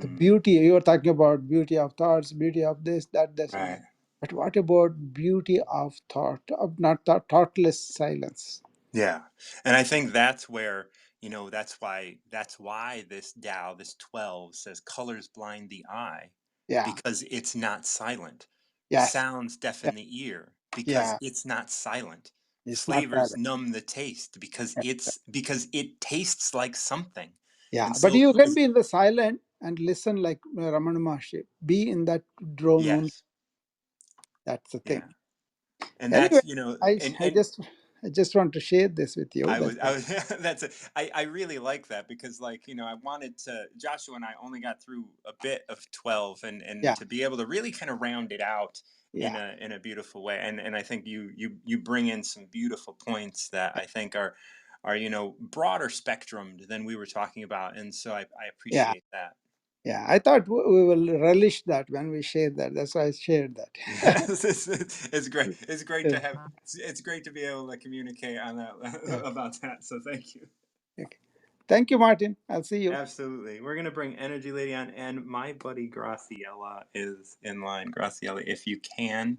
Speaker 3: The
Speaker 1: Mm,
Speaker 3: beauty you were talking about, beauty of thoughts, beauty of this, that, this.
Speaker 1: right.
Speaker 3: But what about beauty of thought, of not thought, thoughtless silence?
Speaker 1: Yeah. And I think that's where, that's why this Tao, this 12 says colors blind the eye,
Speaker 3: Yeah.
Speaker 1: because it's not silent.
Speaker 3: Yes.
Speaker 1: Sounds
Speaker 3: Yeah.
Speaker 1: deafen the ear because
Speaker 3: Yeah.
Speaker 1: it's not silent.
Speaker 3: It's not
Speaker 1: Flavors
Speaker 3: silent.
Speaker 1: numb the taste because
Speaker 3: Yeah.
Speaker 1: it tastes like something.
Speaker 3: Yeah.
Speaker 1: And
Speaker 3: But
Speaker 1: so
Speaker 3: you can be in the silent and listen like Ramana Maharshi. Be in that drone only.
Speaker 1: yes.
Speaker 3: That's the thing.
Speaker 1: Yeah. And
Speaker 3: Anyway,
Speaker 1: that's,
Speaker 3: I I
Speaker 1: and
Speaker 3: just I just want to share this with you. That's
Speaker 1: I was that's I really like that because, like, I wanted to, Joshua and I only got through a bit of 12, and
Speaker 3: yeah.
Speaker 1: to be able to really kind of round it out
Speaker 3: Yeah.
Speaker 1: in a beautiful way. And I think you bring in some beautiful points that I think are, broader spectrumed than we were talking about. And so I
Speaker 3: Yeah.
Speaker 1: appreciate that.
Speaker 3: Yeah. I thought we will relish that when we share that. That's why I shared that.
Speaker 1: Yes, it's great. It's great
Speaker 3: Yeah.
Speaker 1: to have. It's great to be able to communicate on that
Speaker 3: Okay.
Speaker 1: about that. So thank you.
Speaker 3: Okay. Thank you, Martin. I'll see you.
Speaker 1: Absolutely. We're going to bring Energy Lady on, and my buddy Graciela is in line. Graciela, if you can,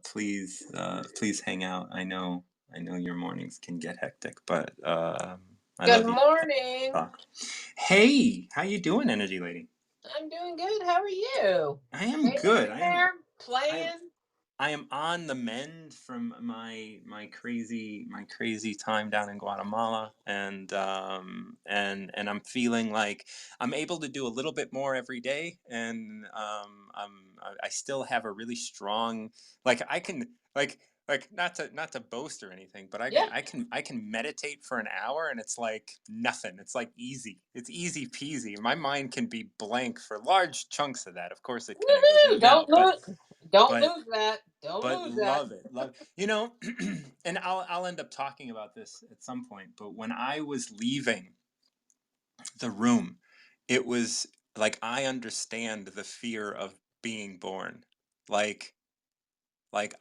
Speaker 1: please hang out. I know your mornings can get hectic, but I
Speaker 4: Good
Speaker 1: love you.
Speaker 4: morning.
Speaker 1: Hey, how you doing, Energy Lady?
Speaker 4: I'm doing good. How are you?
Speaker 1: I am
Speaker 4: Hanging
Speaker 1: good.
Speaker 4: in there,
Speaker 1: I
Speaker 4: playing.
Speaker 1: I am on the mend from my crazy time down in Guatemala, and I'm feeling like I'm able to do a little bit more every day, and I still have a really strong, like, I can, like, not to boast or anything, but
Speaker 4: Yeah,
Speaker 1: I can meditate for an hour, and it's like nothing. It's like easy. It's easy peasy. My mind can be blank for large chunks of that. Of course, it kind of goes in
Speaker 4: woohoo!
Speaker 1: and out,
Speaker 4: Don't
Speaker 1: but
Speaker 4: lose that. Don't lose that.
Speaker 1: love it, and I'll end up talking about this at some point, but when I was leaving the room, it was like, I understand the fear of being born. like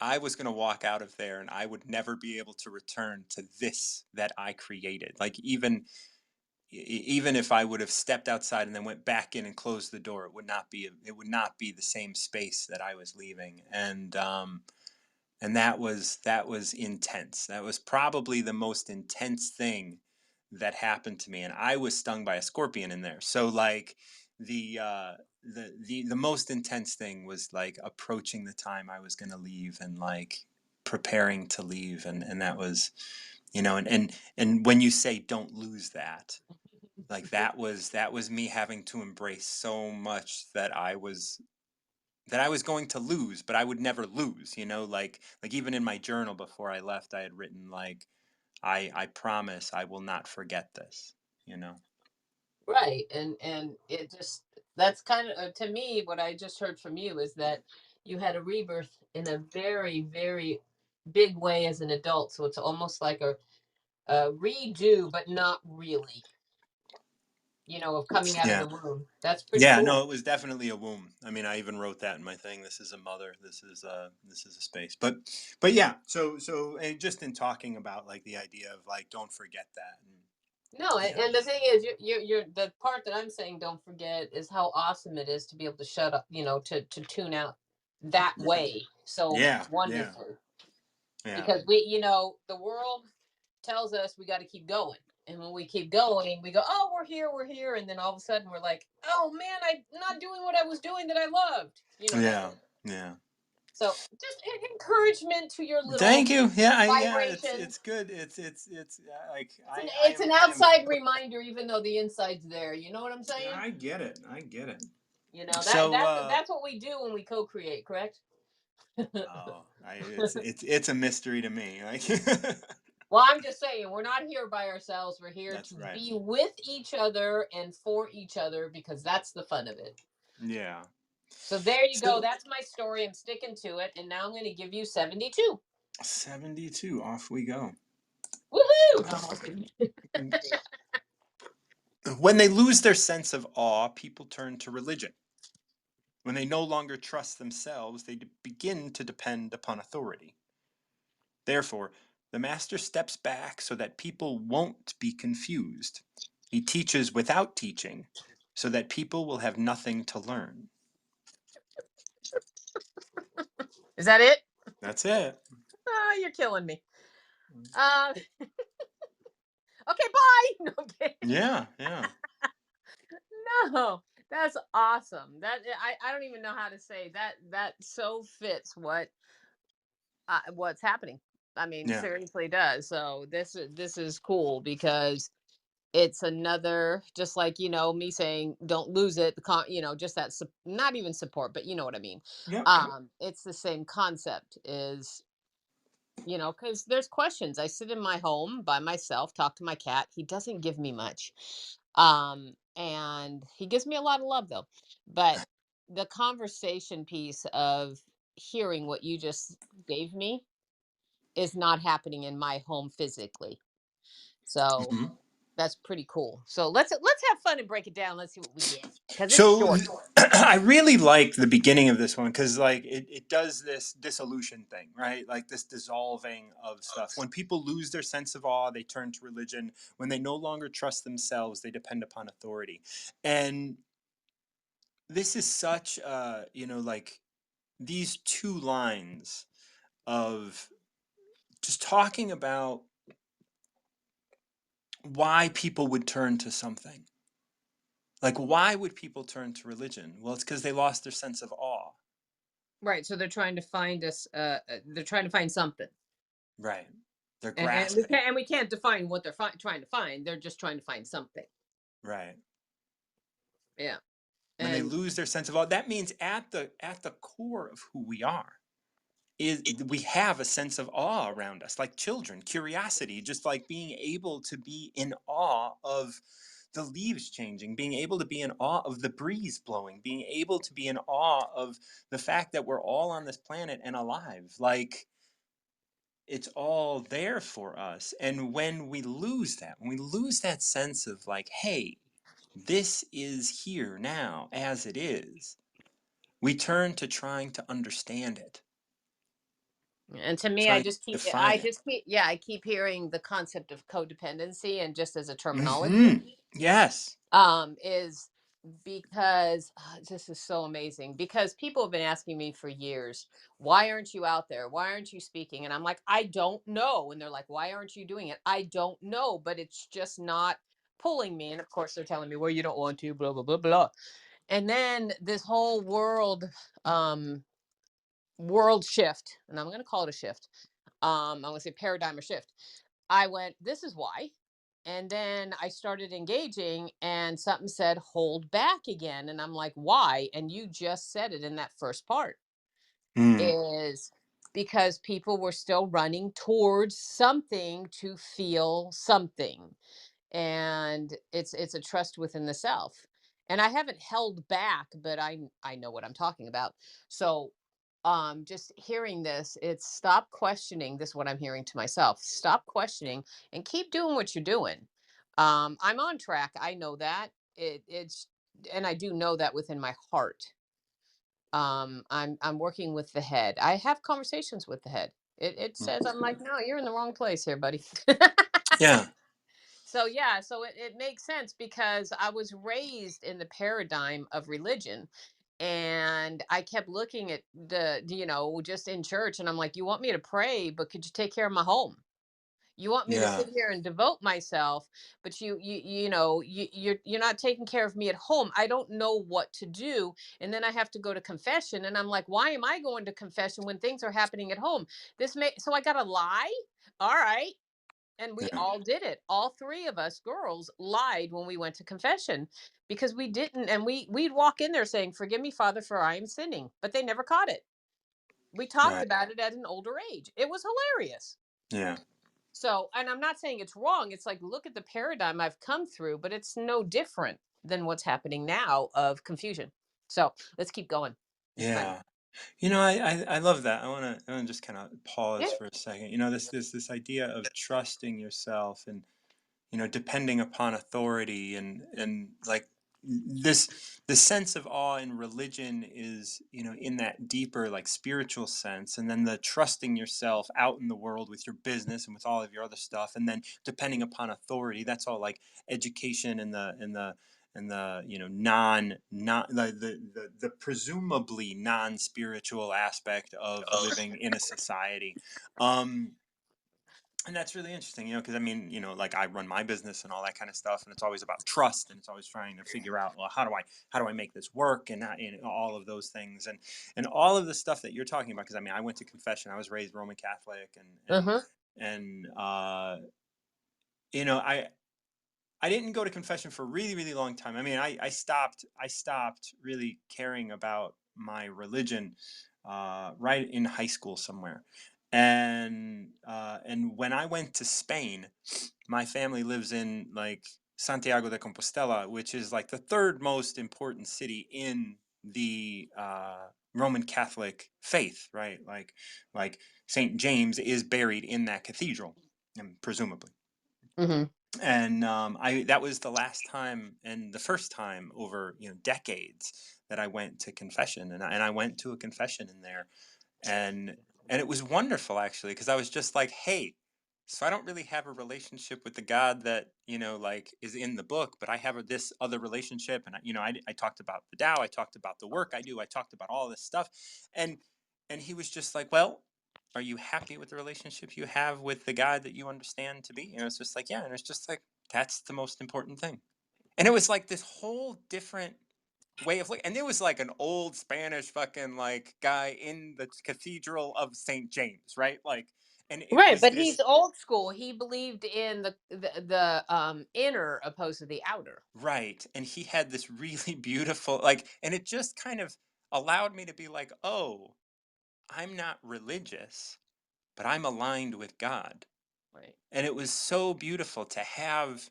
Speaker 1: I was going to walk out of there and I would never be able to return to this that I created. Like, even if I would have stepped outside and then went back in and closed the door, it would not be the same space that I was leaving. And that was intense. That was probably the most intense thing that happened to me, and I was stung by a scorpion in there. So, like, the most intense thing was, like, approaching the time I was going to leave, and, like, preparing to leave, and that was, and when you say don't lose that, like, that was me having to embrace so much that I was going to lose, but I would never lose, like, even in my journal before I left, I had written, like, I promise I will not forget this, you know.
Speaker 4: Right, and it just that's kind of to me what I just heard from you is that you had a rebirth in a very very big way as an adult. So it's almost like a redo, but not really. Of coming out of
Speaker 1: Yeah.
Speaker 4: the womb. That's pretty
Speaker 1: Yeah,
Speaker 4: cool.
Speaker 1: no, it was definitely a womb. I mean, I even wrote that in my thing. This is a mother. This is a space. But yeah. So and just in talking about, like, the idea of, like, don't forget that. And
Speaker 4: No,
Speaker 1: yeah.
Speaker 4: and the thing is, you're the part that I'm saying. Don't forget is how awesome it is to be able to shut up. To tune out that way so
Speaker 1: Yeah. Yeah.
Speaker 4: wonderfully.
Speaker 1: Yeah.
Speaker 4: Because the world tells us we got to keep going, and when we keep going, we go, oh, we're here, and then all of a sudden we're like, oh man, I'm not doing what I was doing that I loved. That
Speaker 1: Yeah.
Speaker 4: way.
Speaker 1: Yeah.
Speaker 4: So just an encouragement to your
Speaker 1: Thank
Speaker 4: little
Speaker 1: you. Yeah,
Speaker 4: vibration.
Speaker 1: it's good. It's like,
Speaker 4: It's an outside reminder, even though the inside's there. You know what I'm saying?
Speaker 1: I get it. I get it.
Speaker 4: That
Speaker 1: So,
Speaker 4: that's what we do when we co-create, correct?
Speaker 1: oh, it's a mystery to me. Like,
Speaker 4: Well, I'm just saying, we're not here by ourselves. We're here
Speaker 1: that's
Speaker 4: to
Speaker 1: right.
Speaker 4: be with each other and for each other because that's the fun of it.
Speaker 1: Yeah.
Speaker 4: So there you go.
Speaker 1: So,
Speaker 4: That's my story. I'm sticking to it. And now I'm going to give you 72.
Speaker 1: 72. Off we go.
Speaker 4: Woohoo!
Speaker 1: When they lose their sense of awe, people turn to religion. When they no longer trust themselves, they begin to depend upon authority. Therefore, the master steps back so that people won't be confused. He teaches without teaching, so that people will have nothing to learn.
Speaker 4: Is that it?
Speaker 1: That's it.
Speaker 4: Ah, you're killing me. Okay, bye. No, I'm kidding.
Speaker 1: Yeah, yeah,
Speaker 4: No, that's awesome. That I don't even know how to say that. That so fits what's happening. I mean,
Speaker 1: yeah.
Speaker 4: seriously does. So this is cool because it's another, just like, me saying don't lose it, just that not even support, but you know what I mean.
Speaker 1: Yep.
Speaker 4: It's the same concept, is because there's questions. I sit in my home by myself, talk to my cat. He doesn't give me much, and he gives me a lot of love though. But the conversation piece of hearing what you just gave me is not happening in my home physically. So
Speaker 1: Mhm.
Speaker 4: that's pretty cool. So let's have fun and break it down. Let's see what we get, because it's
Speaker 1: So
Speaker 4: short.
Speaker 1: I really like the beginning of this one because like it does this dissolution thing, right? Like this dissolving of stuff. When people lose their sense of awe, they turn to religion. When they no longer trust themselves, they depend upon authority. And this is such like these two lines of just talking about why people would turn to something. Like, why would people turn to religion? Well, it's because they lost their sense of awe.
Speaker 4: Right. So they're trying to find us. They're trying to find something,
Speaker 1: Right. They're
Speaker 4: and
Speaker 1: grasping.
Speaker 4: we can't define what they're trying to find. They're just trying to find something.
Speaker 1: Right.
Speaker 4: Yeah.
Speaker 1: When they
Speaker 4: And
Speaker 1: lose their sense of awe, that means at the core of who we are is we have a sense of awe around us, like children, curiosity, just like being able to be in awe of the leaves changing, being able to be in awe of the breeze blowing, being able to be in awe of the fact that we're all on this planet and alive. Like, it's all there for us. And when we lose that, when we lose that sense of like, hey, this is here now as it is, we turn to trying to understand it,
Speaker 4: to me,
Speaker 1: trying to define it.
Speaker 4: yeah, I keep hearing the concept of codependency, and just as a terminology,
Speaker 1: Mm-hmm. Yes.
Speaker 4: is because this is so amazing, because people have been asking me for years, why aren't you out there, why aren't you speaking, and I'm like, I don't know. And they're like, why aren't you doing it? I don't know, but it's just not pulling me. And of course they're telling me, well, you don't want to, blah blah blah blah. And then this whole um world shift, and I'm going to call it a shift, I'm going to say paradigm or shift. I went, this is why. And then I started engaging, and something said, hold back again. And I'm like, why? And you just said it in that first part,
Speaker 1: Mm.
Speaker 4: is because people were still running towards something to feel something. And it's a trust within the self. And I haven't held back, but I know what I'm talking about. So just hearing this, it's stop questioning. This is what I'm hearing to myself: stop questioning and keep doing what you're doing. I'm on track, I know that. It's And I do know that within my heart. I'm working with the head. I have conversations with the head. It says, I'm like, no, you're in the wrong place here, buddy.
Speaker 1: Yeah.
Speaker 4: So yeah, so it makes sense, because I was raised in the paradigm of religion, and I kept looking at just in church, and I'm like, you want me to pray, but could you take care of my home? You want me to
Speaker 1: Yeah.
Speaker 4: sit here and devote myself, but you're not taking care of me at home. I don't know what to do. And then I have to go to confession, and I'm like, why am I going to confession when things are happening at home? So I got to lie. All right. And we
Speaker 1: Yeah.
Speaker 4: all did it. All three of us girls lied when we went to confession, because we didn't. And we'd walk in there saying, forgive me, Father, for I am sinning. But they never caught it. We talked
Speaker 1: Right.
Speaker 4: about it at an older age. It was hilarious.
Speaker 1: Yeah.
Speaker 4: So, and I'm not saying it's wrong. It's like, look at the paradigm I've come through, but it's no different than what's happening now of confusion. So let's keep going. It's fun.
Speaker 1: Yeah. I love that. I want to just kind of
Speaker 4: Yeah.
Speaker 1: pause for a second. This idea of trusting yourself and depending upon authority and like this sense of awe in religion is in that deeper like spiritual sense, and then the trusting yourself out in the world with your business and with all of your other stuff, and then depending upon authority, that's all like education and the non the presumably non-spiritual aspect of living in a society. um And that's really interesting, because I mean, like I run my business and all that kind of stuff, and it's always about trust, and it's always trying to figure out, well, how do I make this work, and all of those things, and all of the stuff that you're talking about. Because I mean, I went to confession. I was raised Roman Catholic,
Speaker 4: Uh-huh.
Speaker 1: and you know, I didn't go to confession for a really, really long time. I mean, I stopped really caring about my religion right in high school somewhere. And when I went to Spain, my family lives in like Santiago de Compostela, which is like the third most important city in the Roman Catholic faith, right? Like Saint James is buried in that cathedral, and presumably.
Speaker 4: Mm-hmm.
Speaker 1: And I that was the last time and the first time over decades that I went to confession, and I went to a confession in there, and it was wonderful actually, because I was just like, hey, so I don't really have a relationship with the God that like is in the book, but I have this other relationship, and I talked about the Tao, I talked about the work I do, I talked about all this stuff, and he was just like, well, are you happy with the relationship you have with the God that you understand to be? It's just like, yeah, and it's just like, that's the most important thing. And it was like this whole different way of looking. And there was like an old Spanish fucking like guy in the Cathedral of St. James, right? Like, and it
Speaker 4: Right,
Speaker 1: was
Speaker 4: but he's
Speaker 1: this,
Speaker 4: old school. He believed in the inner opposed to the outer.
Speaker 1: right. And he had this really beautiful, like, and it just kind of allowed me to be like, oh, I'm not religious, but I'm aligned with God.
Speaker 4: Right.
Speaker 1: And it was so beautiful to have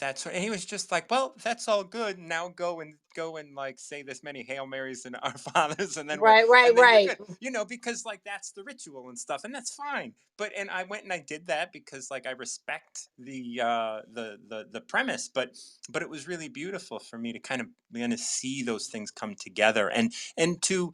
Speaker 1: that sort. And he was just like, well, that's all good, now go and like say this many Hail Marys and Our Fathers, and then
Speaker 4: Right, right,
Speaker 1: you're
Speaker 4: right.
Speaker 1: good, because like that's the ritual and stuff, and that's fine. And I went and I did that because like I respect the premise, but it was really beautiful for me to kind of see those things come together, and to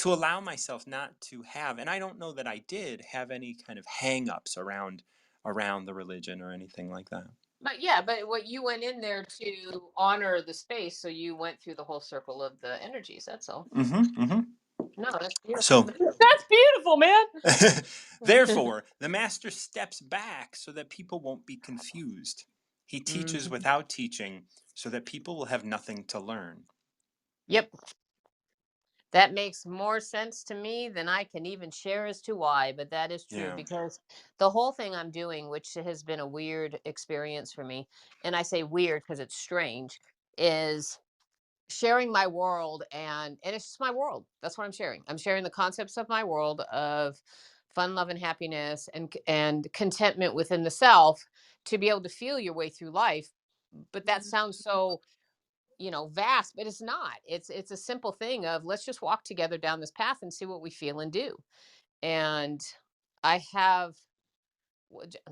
Speaker 1: allow myself not to have, and I don't know that I did have any kind of hang-ups around the religion or anything like that.
Speaker 4: But yeah, but what you went in there to honor the space, so you went through the whole circle of the energies. That's all.
Speaker 1: Mm-hmm, mm-hmm.
Speaker 4: No, that's beautiful.
Speaker 1: So,
Speaker 4: That's beautiful, man.
Speaker 1: therefore, the master steps back so that people won't be confused. He teaches
Speaker 4: Mhm.
Speaker 1: without teaching so that people will have nothing to learn.
Speaker 4: Yep. That makes more sense to me than I can even share as to why, but that is true
Speaker 1: Yeah.
Speaker 4: because the whole thing I'm doing, which has been a weird experience for me, and I say weird because it's strange, is sharing my world, and it's just my world. That's what I'm sharing. I'm sharing the concepts of my world of fun, love, and happiness, and contentment within the self, to be able to feel your way through life. But that sounds so, vast, but it's not. It's a simple thing of, let's just walk together down this path and see what we feel and do. And I have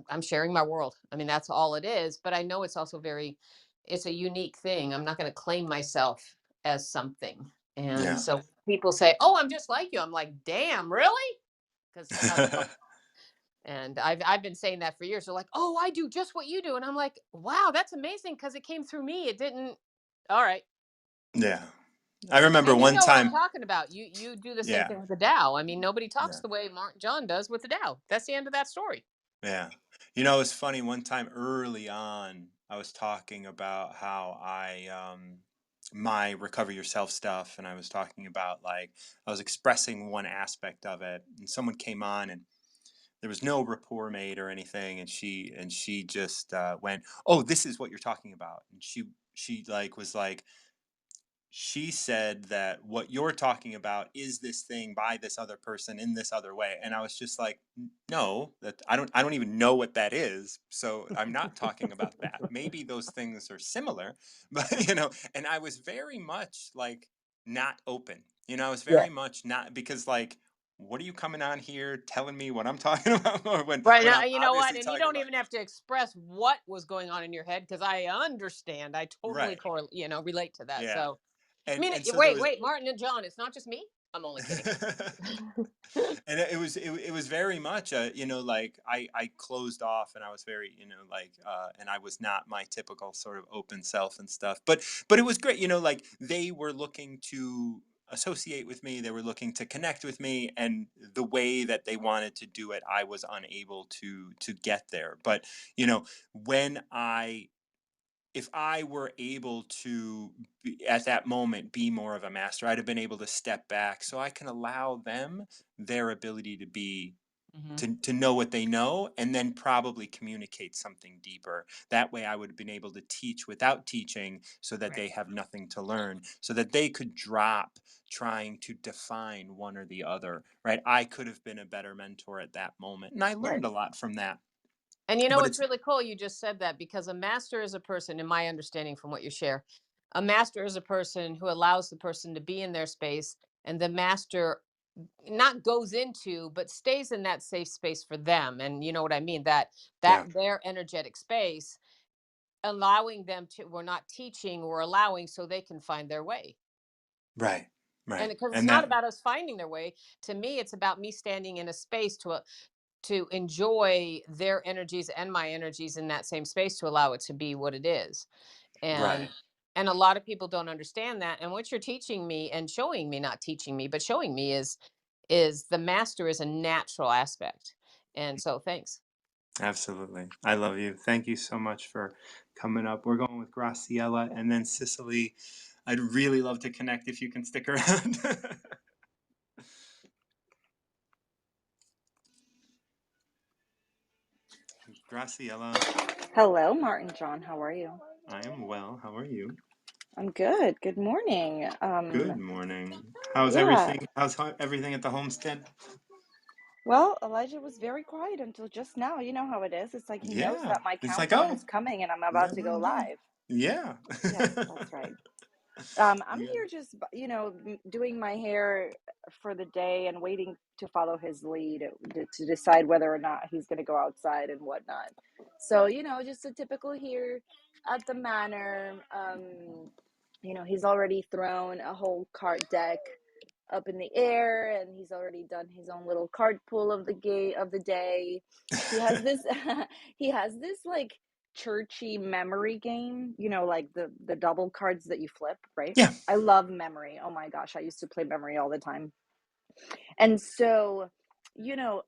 Speaker 4: I'm sharing my world. I mean, that's all it is, but I know it's also it's a unique thing. I'm not going to claim myself as something. And
Speaker 1: Yeah.
Speaker 4: so people say, "Oh, I'm just like you." I'm like, "Damn, really?" Because how the fuck. And I've been saying that for years. They're like, "Oh, I do just what you do." And I'm like, "Wow, that's amazing because it came through me. It didn't." All right.
Speaker 1: Yeah. I remember
Speaker 4: And you
Speaker 1: one
Speaker 4: know what I'm
Speaker 1: time.
Speaker 4: talking about. You do the same
Speaker 1: Yeah.
Speaker 4: thing with the Tao. I mean, nobody talks
Speaker 1: Yeah.
Speaker 4: the way Mark John does with the Tao. That's the end of that story.
Speaker 1: Yeah. It's funny. One time early on, I was talking about how my recover yourself stuff, and I was talking about like I was expressing one aspect of it, and someone came on, and there was no rapport made or anything, and she just went, oh, this is what you're talking about, and she like was like, she said that what you're talking about is this thing by this other person in this other way, and I was just like, no, that I don't even know what that is, so I'm not talking about that. Maybe those things are similar, but and I was very much like not open. I was
Speaker 4: Yeah.
Speaker 1: very much not, because like, what are you coming on here telling me what I'm talking about, or when
Speaker 4: Right
Speaker 1: when
Speaker 4: now,
Speaker 1: I'm
Speaker 4: you know what?
Speaker 1: obviously
Speaker 4: And you
Speaker 1: talking
Speaker 4: don't
Speaker 1: about,
Speaker 4: even have to express what was going on in your head because I understand. I totally
Speaker 1: right,
Speaker 4: relate to that.
Speaker 1: yeah,
Speaker 4: So, I
Speaker 1: and
Speaker 4: mean,
Speaker 1: so there
Speaker 4: wait,
Speaker 1: was.
Speaker 4: wait, Martin and John, it's not just me. I'm only kidding.
Speaker 1: And it was very much like I closed off, and I was very like and I was not my typical sort of open self and stuff, but it was great, like they were looking to associate with me. They were looking to connect with me, and the way that they wanted to do it, I was unable to get there. But when if I were able to at that moment be more of a master, I'd have been able to step back so I can allow them their ability to be to know what they know, and then probably communicate something deeper. That way I would have been able to teach without teaching, so that they have nothing to learn, so that they could drop trying to define one or the other, right? I could have been a better mentor at that moment, and I learned a lot from that.
Speaker 4: And
Speaker 1: But
Speaker 4: it's
Speaker 1: it's
Speaker 4: really cool you just said that, because a master is a person, in my understanding from what you share, a master is a person who allows the person to be in their space, and the master not goes into but stays in that safe space for them. And you know what I mean, that
Speaker 1: yeah,
Speaker 4: their energetic space, allowing them to, we're not teaching, we're allowing, so they can find their way.
Speaker 1: right,
Speaker 4: And
Speaker 1: right.
Speaker 4: because it's
Speaker 1: And
Speaker 4: not
Speaker 1: that,
Speaker 4: about us finding their way, to me it's about me standing in a space to enjoy their energies and my energies in that same space, to allow it to be what it is. and
Speaker 1: right.
Speaker 4: and a lot of people don't understand that. And what you're teaching me and showing me, not teaching me but showing me, is the master is a natural aspect. And so thanks.
Speaker 1: Absolutely. I love you. Thank you so much for coming up. We're going with Graciela and then Cicely. I'd really love to connect if you can stick around. Graciela,
Speaker 5: Hello, Martin John. How are you?
Speaker 1: I am well. How are you?
Speaker 5: I'm good. Good morning.
Speaker 1: Good morning. How's
Speaker 5: Yeah.
Speaker 1: everything? How's everything at the homestead?
Speaker 5: Well, Elijah was very quiet until just now. You know how it is. It's like he knows
Speaker 1: Yeah.
Speaker 5: that my
Speaker 1: It's like,
Speaker 5: countdown
Speaker 1: oh,
Speaker 5: is coming and I'm about
Speaker 1: let
Speaker 5: to
Speaker 1: me
Speaker 5: go
Speaker 1: go.
Speaker 5: live.
Speaker 1: Yeah.
Speaker 5: Yes, that's right. I'm
Speaker 1: Yeah.
Speaker 5: here just, doing my hair for the day and waiting to follow his lead to decide whether or not he's going to go outside and whatnot. So, just a typical here at the manor. He's already thrown a whole card deck up in the air, and he's already done his own little card pull of the day. He has this he has this like churchy memory game, like the double cards that you flip, right?
Speaker 1: Yeah.
Speaker 5: I love memory. Oh my gosh, I used to play memory all the time. And so,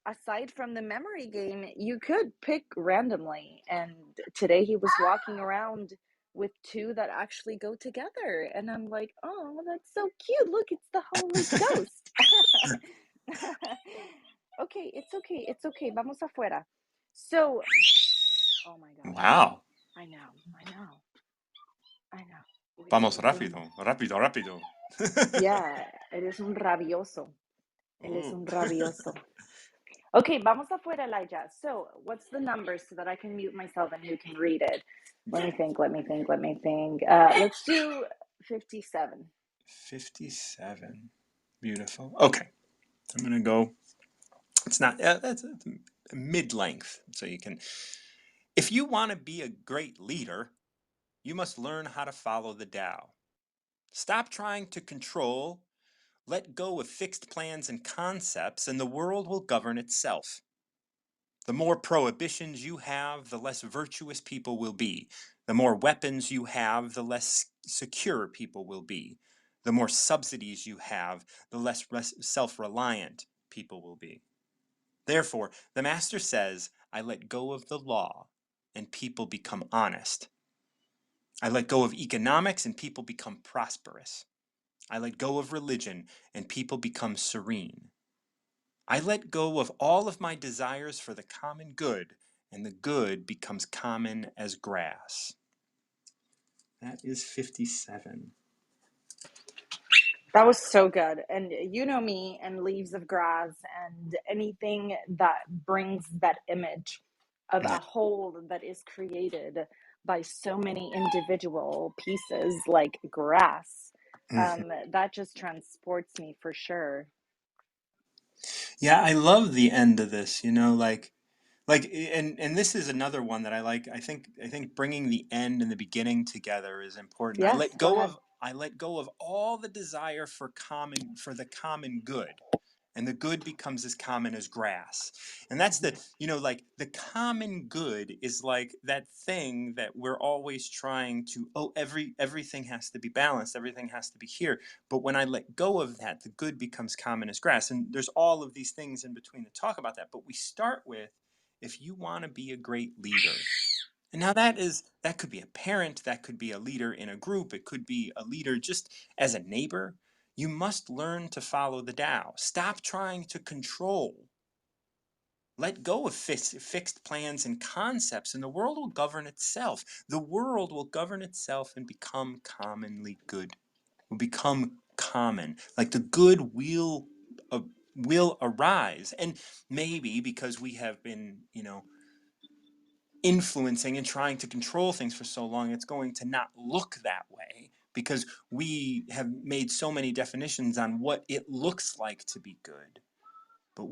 Speaker 5: aside from the memory game, you could pick randomly. And today he was walking around with two that actually go together. And I'm like, oh, that's so cute. Look, it's the Holy Ghost. Okay, it's okay. It's okay. Vamos afuera. So, oh my gosh.
Speaker 1: Wow.
Speaker 5: I know. I know. I know.
Speaker 1: Vamos rápido, rápido, rápido.
Speaker 5: Yeah, él es un rabioso. Él es
Speaker 1: Oh.
Speaker 5: un rabioso. Okay, vamos afuera, Elijah. So, what's the number so that I can mute myself and you can read it? Let me think. Let's do 57.
Speaker 1: 57. Beautiful. Okay. I'm going to go. It's not, that's mid-length. So you can, if you want to be a great leader, you must learn how to follow the Tao. Stop trying to control, let go of fixed plans and concepts, and the world will govern itself. The more prohibitions you have, the less virtuous people will be. The more weapons you have, the less secure people will be. The more subsidies you have, the less self-reliant people will be. Therefore, the Master says, I let go of the law, and people become honest. I let go of economics, and people become prosperous. I let go of religion, and people become serene. I let go of all of my desires for the common good, and the good becomes common as grass. That is 57.
Speaker 5: That was so good. And you know me and Leaves of Grass and anything that brings that image of
Speaker 1: Yeah.
Speaker 5: a whole that is created by so many individual pieces like grass.
Speaker 1: Mhm.
Speaker 5: That just transports me for sure.
Speaker 1: Yeah, I love the end of this, and this is another one that I like. I think bringing the end and the beginning together is important. I
Speaker 5: Yes,
Speaker 1: let
Speaker 5: go
Speaker 1: go
Speaker 5: ahead.
Speaker 1: of I let go of all the desire for the common good, and the good becomes as common as grass. And that's the, like the common good is like that thing that we're always trying to, everything has to be balanced, everything has to be here. But when I let go of that, the good becomes common as grass. And there's all of these things in between that talk about that. But we start with, if you want to be a great leader, and now that could be a parent, that could be a leader in a group, it could be a leader just as a neighbor. You must learn to follow the Tao. Stop trying to control. Let go of fixed plans and concepts, and the world will govern itself. The world will govern itself and become commonly good. Will become common. Like the good will arise. And maybe because we have been, influencing and trying to control things for so long, it's going to not look that way because we have made so many definitions on what it looks like to be good. But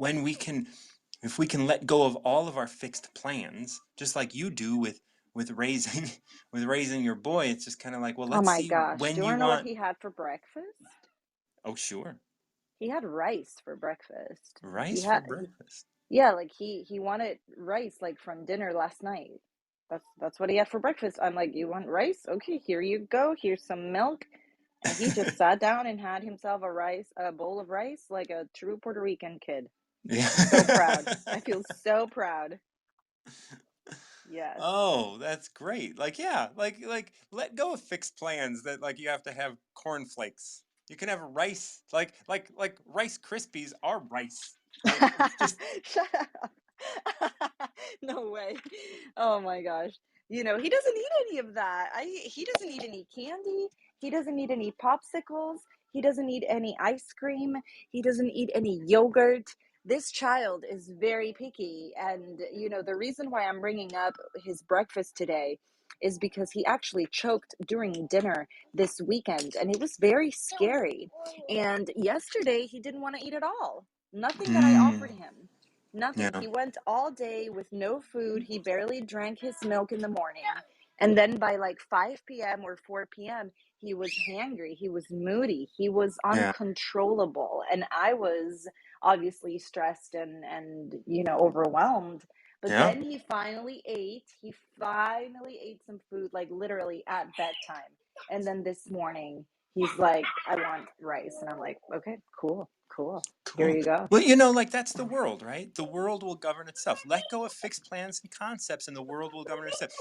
Speaker 1: if we can let go of all of our fixed plans, just like you do with raising with raising your boy, it's just kind of like, well,
Speaker 5: Oh
Speaker 1: let's
Speaker 5: my
Speaker 1: see
Speaker 5: gosh. Do
Speaker 1: when
Speaker 5: you want
Speaker 1: you
Speaker 5: to know what
Speaker 1: want.
Speaker 5: he had for breakfast?
Speaker 1: Oh, sure.
Speaker 5: He had rice for breakfast. He
Speaker 1: Rice for
Speaker 5: had
Speaker 1: breakfast.
Speaker 5: Yeah, like he wanted rice like from dinner last night. That's what he had for breakfast. I'm like, "You want rice? Okay, here you go. Here's some milk." And he just sat down and had himself a bowl of rice like a true Puerto Rican kid.
Speaker 1: Yeah.
Speaker 5: I'm so proud. I feel so proud. Yes.
Speaker 1: Oh, that's great. Like, yeah, like let go of fixed plans that like you have to have cornflakes. You can have rice, like Rice Krispies are rice. Like it's just
Speaker 5: Shut up. No way. Oh my gosh. He doesn't need any of that. He doesn't need any candy. He doesn't need any popsicles. He doesn't need any ice cream. He doesn't eat any yogurt. This child is very picky. And, the reason why I'm bringing up his breakfast today is because he actually choked during dinner this weekend. And it was very scary. And yesterday, he didn't want to eat at all. Nothing that I offered him. Nothing.
Speaker 1: yeah,
Speaker 5: He went all day with no food. He barely drank his milk in the morning. And then by like 5 p.m. or 4 p.m., he was hangry. He was moody. He was
Speaker 1: yeah,
Speaker 5: uncontrollable. And I was obviously stressed and overwhelmed. But
Speaker 1: yeah.
Speaker 5: then he finally ate. He finally ate some food, like literally at bedtime. And then this morning, he's like, "I want rice." And I'm like, "Okay, cool, cool. Here
Speaker 1: Cool.
Speaker 5: you go."
Speaker 1: Well, like that's the world, right? The world will govern itself. Let go of fixed plans and concepts, and the world will govern itself.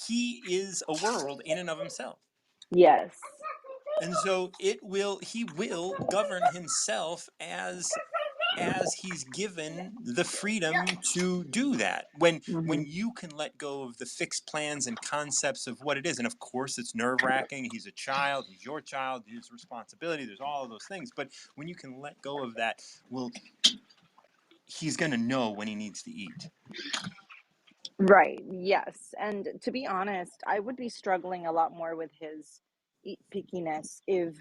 Speaker 1: He is a world in and of himself.
Speaker 5: Yes.
Speaker 1: And so he will govern himself as he's given the freedom to do that. When
Speaker 5: Hmm.
Speaker 1: you can let go of the fixed plans and concepts of what it is, and of course it's nerve-wracking. He's a child, he's your child, his responsibility, there's all of those things. But when you can let go of that, he's gonna know when he needs to eat.
Speaker 5: Right. Yes. And to be honest, I would be struggling a lot more with his eat pickiness if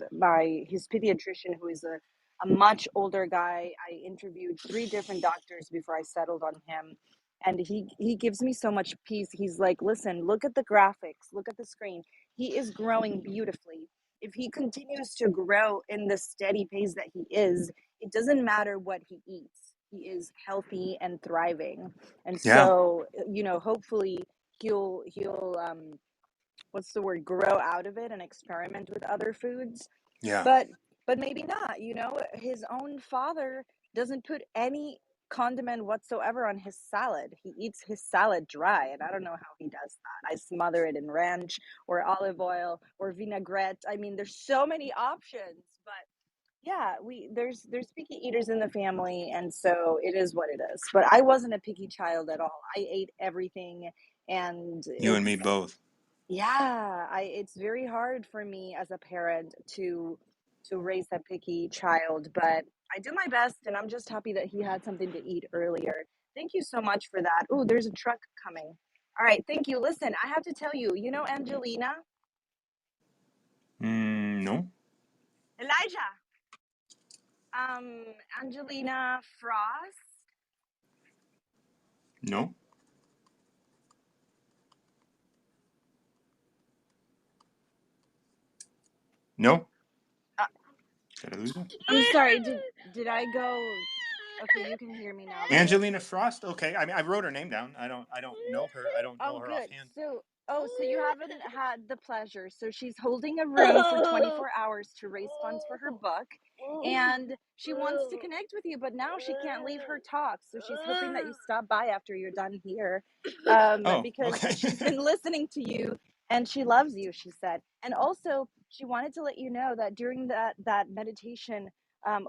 Speaker 5: his pediatrician, who is a much older guy, I interviewed 3 different doctors before I settled on him. And he gives me so much peace. He's like, "Listen, look at the graphics, look at the screen. He is growing beautifully. If he continues to grow in the steady pace that he is, it doesn't matter what he eats. He is healthy and thriving." And
Speaker 1: Yeah,
Speaker 5: so, hopefully he'll what's the word, grow out of it and experiment with other foods.
Speaker 1: yeah,
Speaker 5: But maybe not. His own father doesn't put any condiment whatsoever on his salad. He eats his salad dry, and I don't know how he does that. I smother it in ranch or olive oil or vinaigrette. I mean, there's so many options. But yeah, there's picky eaters in the family, and so it is what it is. But I wasn't a picky child at all. I ate everything, and
Speaker 1: you and me
Speaker 5: it's
Speaker 1: both.
Speaker 5: yeah, it's very hard for me as a parent to raise a picky child, but I do my best, and I'm just happy that he had something to eat earlier. Thank you so much for that. Oh, there's a truck coming. All right, thank you. Listen, I have to tell you, Angelina,
Speaker 1: No,
Speaker 5: Elijah, Angelina Frost.
Speaker 1: no, no.
Speaker 5: Uh,
Speaker 1: Did I lose him?
Speaker 5: I'm sorry. Did I go? Okay, you can hear me now, right?
Speaker 1: Angelina Frost. Okay, I mean, I wrote her name down. I don't know her. I don't know
Speaker 5: Oh,
Speaker 1: her
Speaker 5: good.
Speaker 1: offhand.
Speaker 5: So you haven't had the pleasure. So she's holding a room for 24 hours to raise funds for her book, and she wants to connect with you, but now she can't leave her talk. So she's hoping that you stop by after you're done here,
Speaker 1: Oh,
Speaker 5: because
Speaker 1: okay.
Speaker 5: she's been listening to you and she loves you, she said. And also, she wanted to let you know that during that meditation,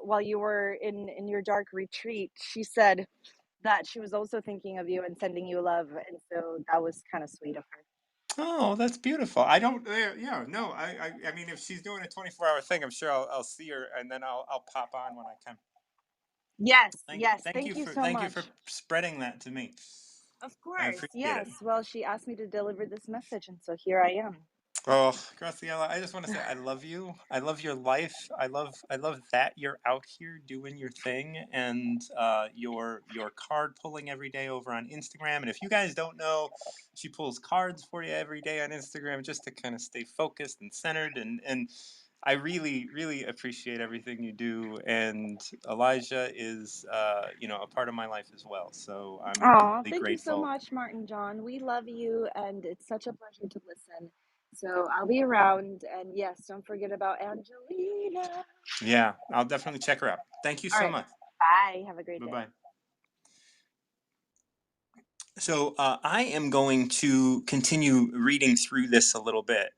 Speaker 5: while you were in your dark retreat, she said that she was also thinking of you and sending you love, and so that was kind of sweet of her.
Speaker 1: Oh, that's beautiful. I don't. Yeah, no. I mean, if she's doing a 24-hour thing, I'm sure I'll see her, and then I'll pop on when I can.
Speaker 5: Yes,
Speaker 1: Thank
Speaker 5: yes,
Speaker 1: thank you
Speaker 5: thank you
Speaker 1: for
Speaker 5: so
Speaker 1: thank you for
Speaker 5: much.
Speaker 1: spreading that to me.
Speaker 5: Of
Speaker 1: I
Speaker 5: course,
Speaker 1: appreciate it.
Speaker 5: yes. Well, she asked me to deliver this message, and so here I am.
Speaker 1: Oh, Graciela, I just want to say I love you. I love your life. I love that you're out here doing your thing, and your card pulling every day over on Instagram. And if you guys don't know, she pulls cards for you every day on Instagram just to kind of stay focused and centered. And I really really appreciate everything you do. And Elijah is a part of my life as well. So I'm
Speaker 5: Oh,
Speaker 1: really
Speaker 5: thank you so
Speaker 1: grateful.
Speaker 5: much, Martin John. We love you, and it's such a pleasure to listen. So I'll be around, and yes, don't forget about Angelina.
Speaker 1: Yeah, I'll definitely check her out. Thank you
Speaker 5: All
Speaker 1: so
Speaker 5: right,
Speaker 1: much.
Speaker 5: bye. Have a great
Speaker 1: Bye
Speaker 5: day.
Speaker 1: bye. So I am going to continue reading through this a little bit,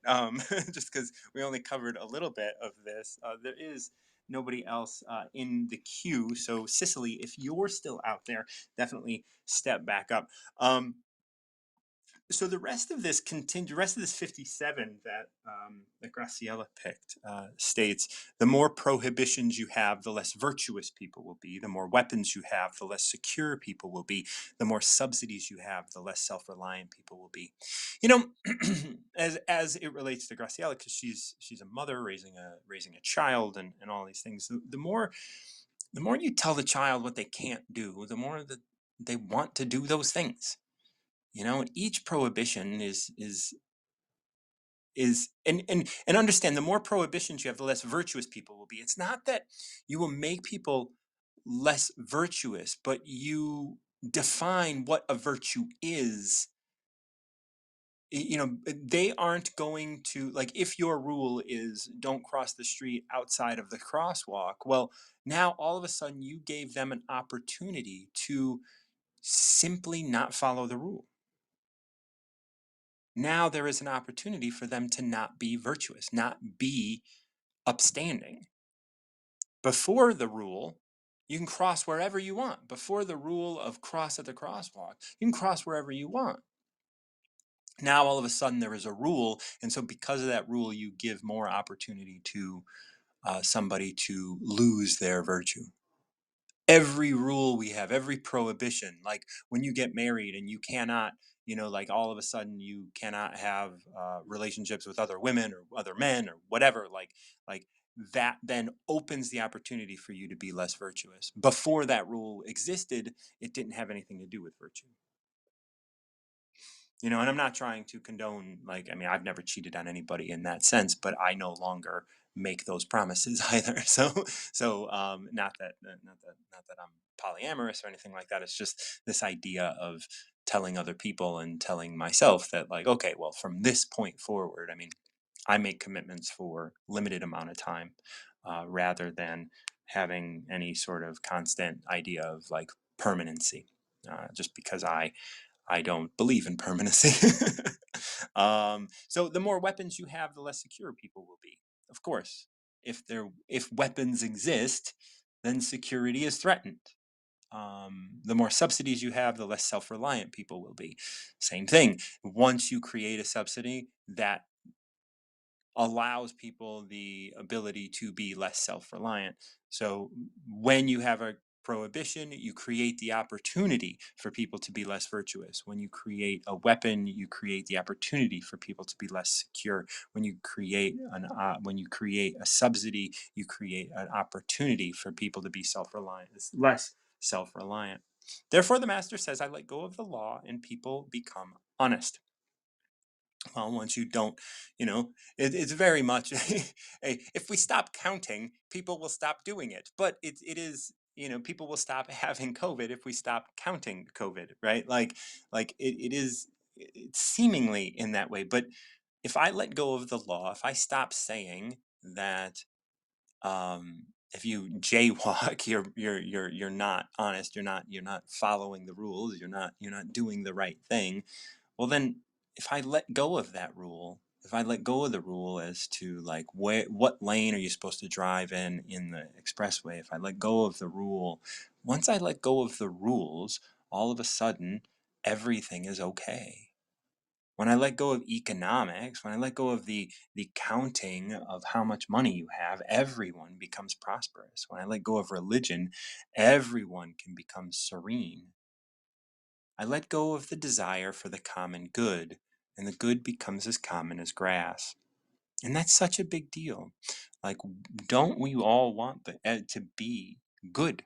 Speaker 1: just because we only covered a little bit of this. There is nobody else in the queue. So Cicely, if you're still out there, definitely step back up. So the rest of this the rest of this 57 that Graciela picked states: the more prohibitions you have, the less virtuous people will be. The more weapons you have, the less secure people will be. The more subsidies you have, the less self-reliant people will be. You know, as it relates to Graciela, because she's a mother raising a child and all these things. The more you tell the child what they can't do, the more that they want to do those things. Each prohibition is and understand, the more prohibitions you have, the less virtuous people will be. It's not that you will make people less virtuous, but you define what a virtue is. They aren't going to, like, if your rule is don't cross the street outside of the crosswalk, well, now all of a sudden you gave them an opportunity to simply not follow the rule. Now there is an opportunity for them to not be virtuous, not be upstanding. Before the rule, you can cross wherever you want. Before the rule of cross at the crosswalk, you can cross wherever you want. Now all of a sudden there is a rule, and so because of that rule, you give more opportunity to somebody to lose their virtue. Every rule we have, every prohibition, like when you get married and you cannot, like all of a sudden you cannot have relationships with other women or other men or whatever, like that then opens the opportunity for you to be less virtuous. Before that rule existed, it didn't have anything to do with virtue. And I'm not trying to condone, like, I mean, I've never cheated on anybody in that sense, but I no longer make those promises either. So not that I'm polyamorous or anything like that. It's just this idea of telling other people and telling myself that, like, okay, well, from this point forward, I mean, I make commitments for limited amount of time, rather than having any sort of constant idea of like permanency, just because I don't believe in permanency. So the more weapons you have, the less secure people will be. Of course, if weapons exist, then security is threatened. The more subsidies you have, the less self-reliant people will be. Same thing. Once you create a subsidy, that allows people the ability to be less self-reliant. So when you have a prohibition, you create the opportunity for people to be less virtuous. When you create a weapon, you create the opportunity for people to be less secure. When you create a subsidy, you create an opportunity for people to be self-reliant, less self-reliant. Therefore, the master says, I let go of the law and people become honest. Well, once you don't, it's very much if we stop counting, people will stop doing it. But it is people will stop having COVID if we stop counting COVID, right? It's seemingly in that way. But if I let go of the law, if I stop saying that, if you jaywalk, you're not honest, you're not following the rules, you're not doing the right thing. Well, then, if I let go of that rule, if I let go of the rule as to like what lane are you supposed to drive in the expressway, if I let go of the rule, once I let go of the rules, all of a sudden everything is okay. When I let go of economics, when I let go of the counting of how much money you have, everyone becomes prosperous. When I let go of religion, everyone can become serene. I let go of the desire for the common good, and the good becomes as common as grass. And that's such a big deal. Like, don't we all want to be good?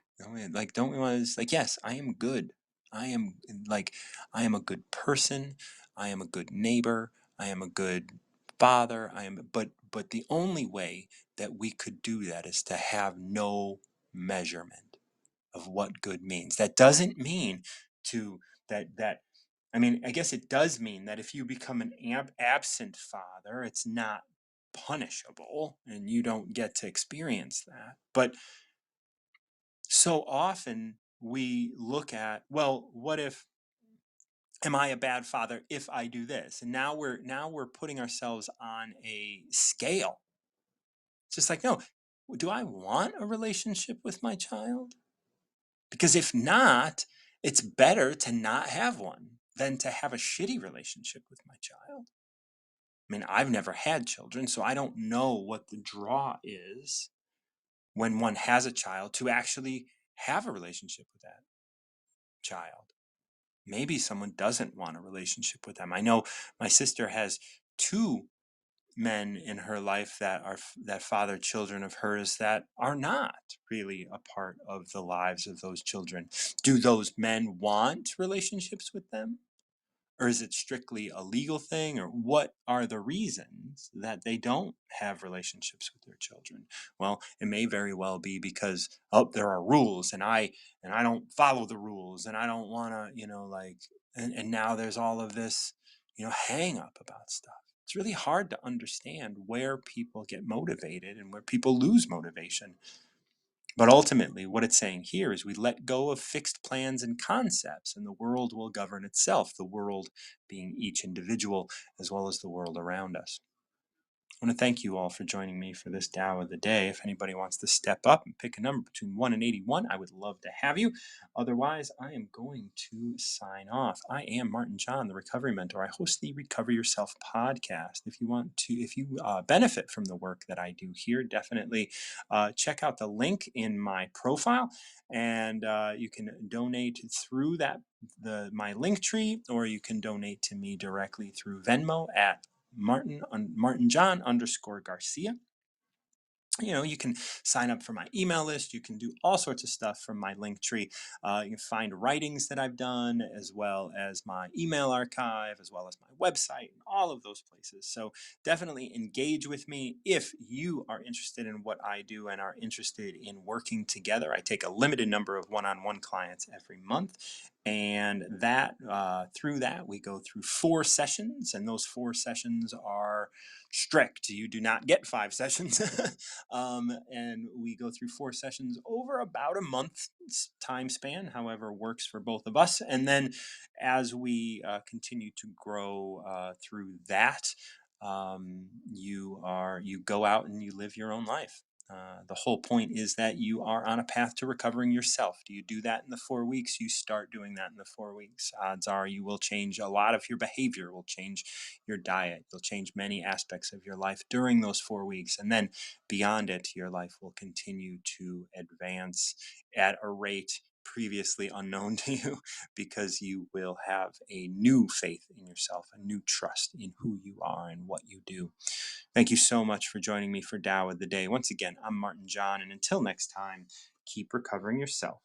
Speaker 1: Like, don't we want to, like, yes, I am good. I am like, I am a good person. I am a good neighbor. I am a good father. But the only way that we could do that is to have no measurement of what good means. That doesn't mean to that I mean, I guess it does mean that if you become an absent father, it's not punishable and you don't get to experience that. But so often we look at, well, what if, am I a bad father if I do this? And now we're putting ourselves on a scale. It's just like, no, do I want a relationship with my child? Because if not, it's better to not have one than to have a shitty relationship with my child. I mean, I've never had children, so I don't know what the draw is when one has a child to actually have a relationship with that child. Maybe someone doesn't want a relationship with them. I know my sister has two men in her life that father children of hers that are not really a part of the lives of those children. Do those men want relationships with them? Or is it strictly a legal thing? Or what are the reasons that they don't have relationships with their children? Well, it may very well be because, oh, there are rules and I don't follow the rules and I don't want to, and now there's all of this, hang up about stuff. It's really hard to understand where people get motivated and where people lose motivation. But ultimately, what it's saying here is we let go of fixed plans and concepts, and the world will govern itself, the world being each individual as well as the world around us. I want to thank you all for joining me for this Tao of the Day. If anybody wants to step up and pick a number between 1 and 81, I would love to have you. Otherwise, I am going to sign off. I am Martin John, the Recovery Mentor. I host the Recover Yourself podcast. If you benefit from the work that I do here, definitely check out the link in my profile, and you can donate through my link tree, or you can donate to me directly through Venmo at Martin John _ Garcia. You can sign up for my email list. You can do all sorts of stuff from my link tree. You can find writings that I've done, as well as my email archive, as well as my website, and all of those places. So definitely engage with me if you are interested in what I do and are interested in working together. I take a limited number of one-on-one clients every month. And through that, we go through 4 sessions, and those 4 sessions are strict. You do not get 5 sessions. And we go through 4 sessions over about a month's time span, however works for both of us. And then as we continue to grow through that, you go out and you live your own life. The whole point is that you are on a path to recovering yourself. Do you do that in the 4 weeks? You start doing that in the 4 weeks. Odds are you will change a lot of your behavior, will change your diet. You'll change many aspects of your life during those 4 weeks. And then beyond it, your life will continue to advance at a rate previously unknown to you, because you will have a new faith in yourself, a new trust in who you are and what you do. Thank you so much for joining me for Tao of the Day. Once again, I'm Martin John, and until next time, keep recovering yourself.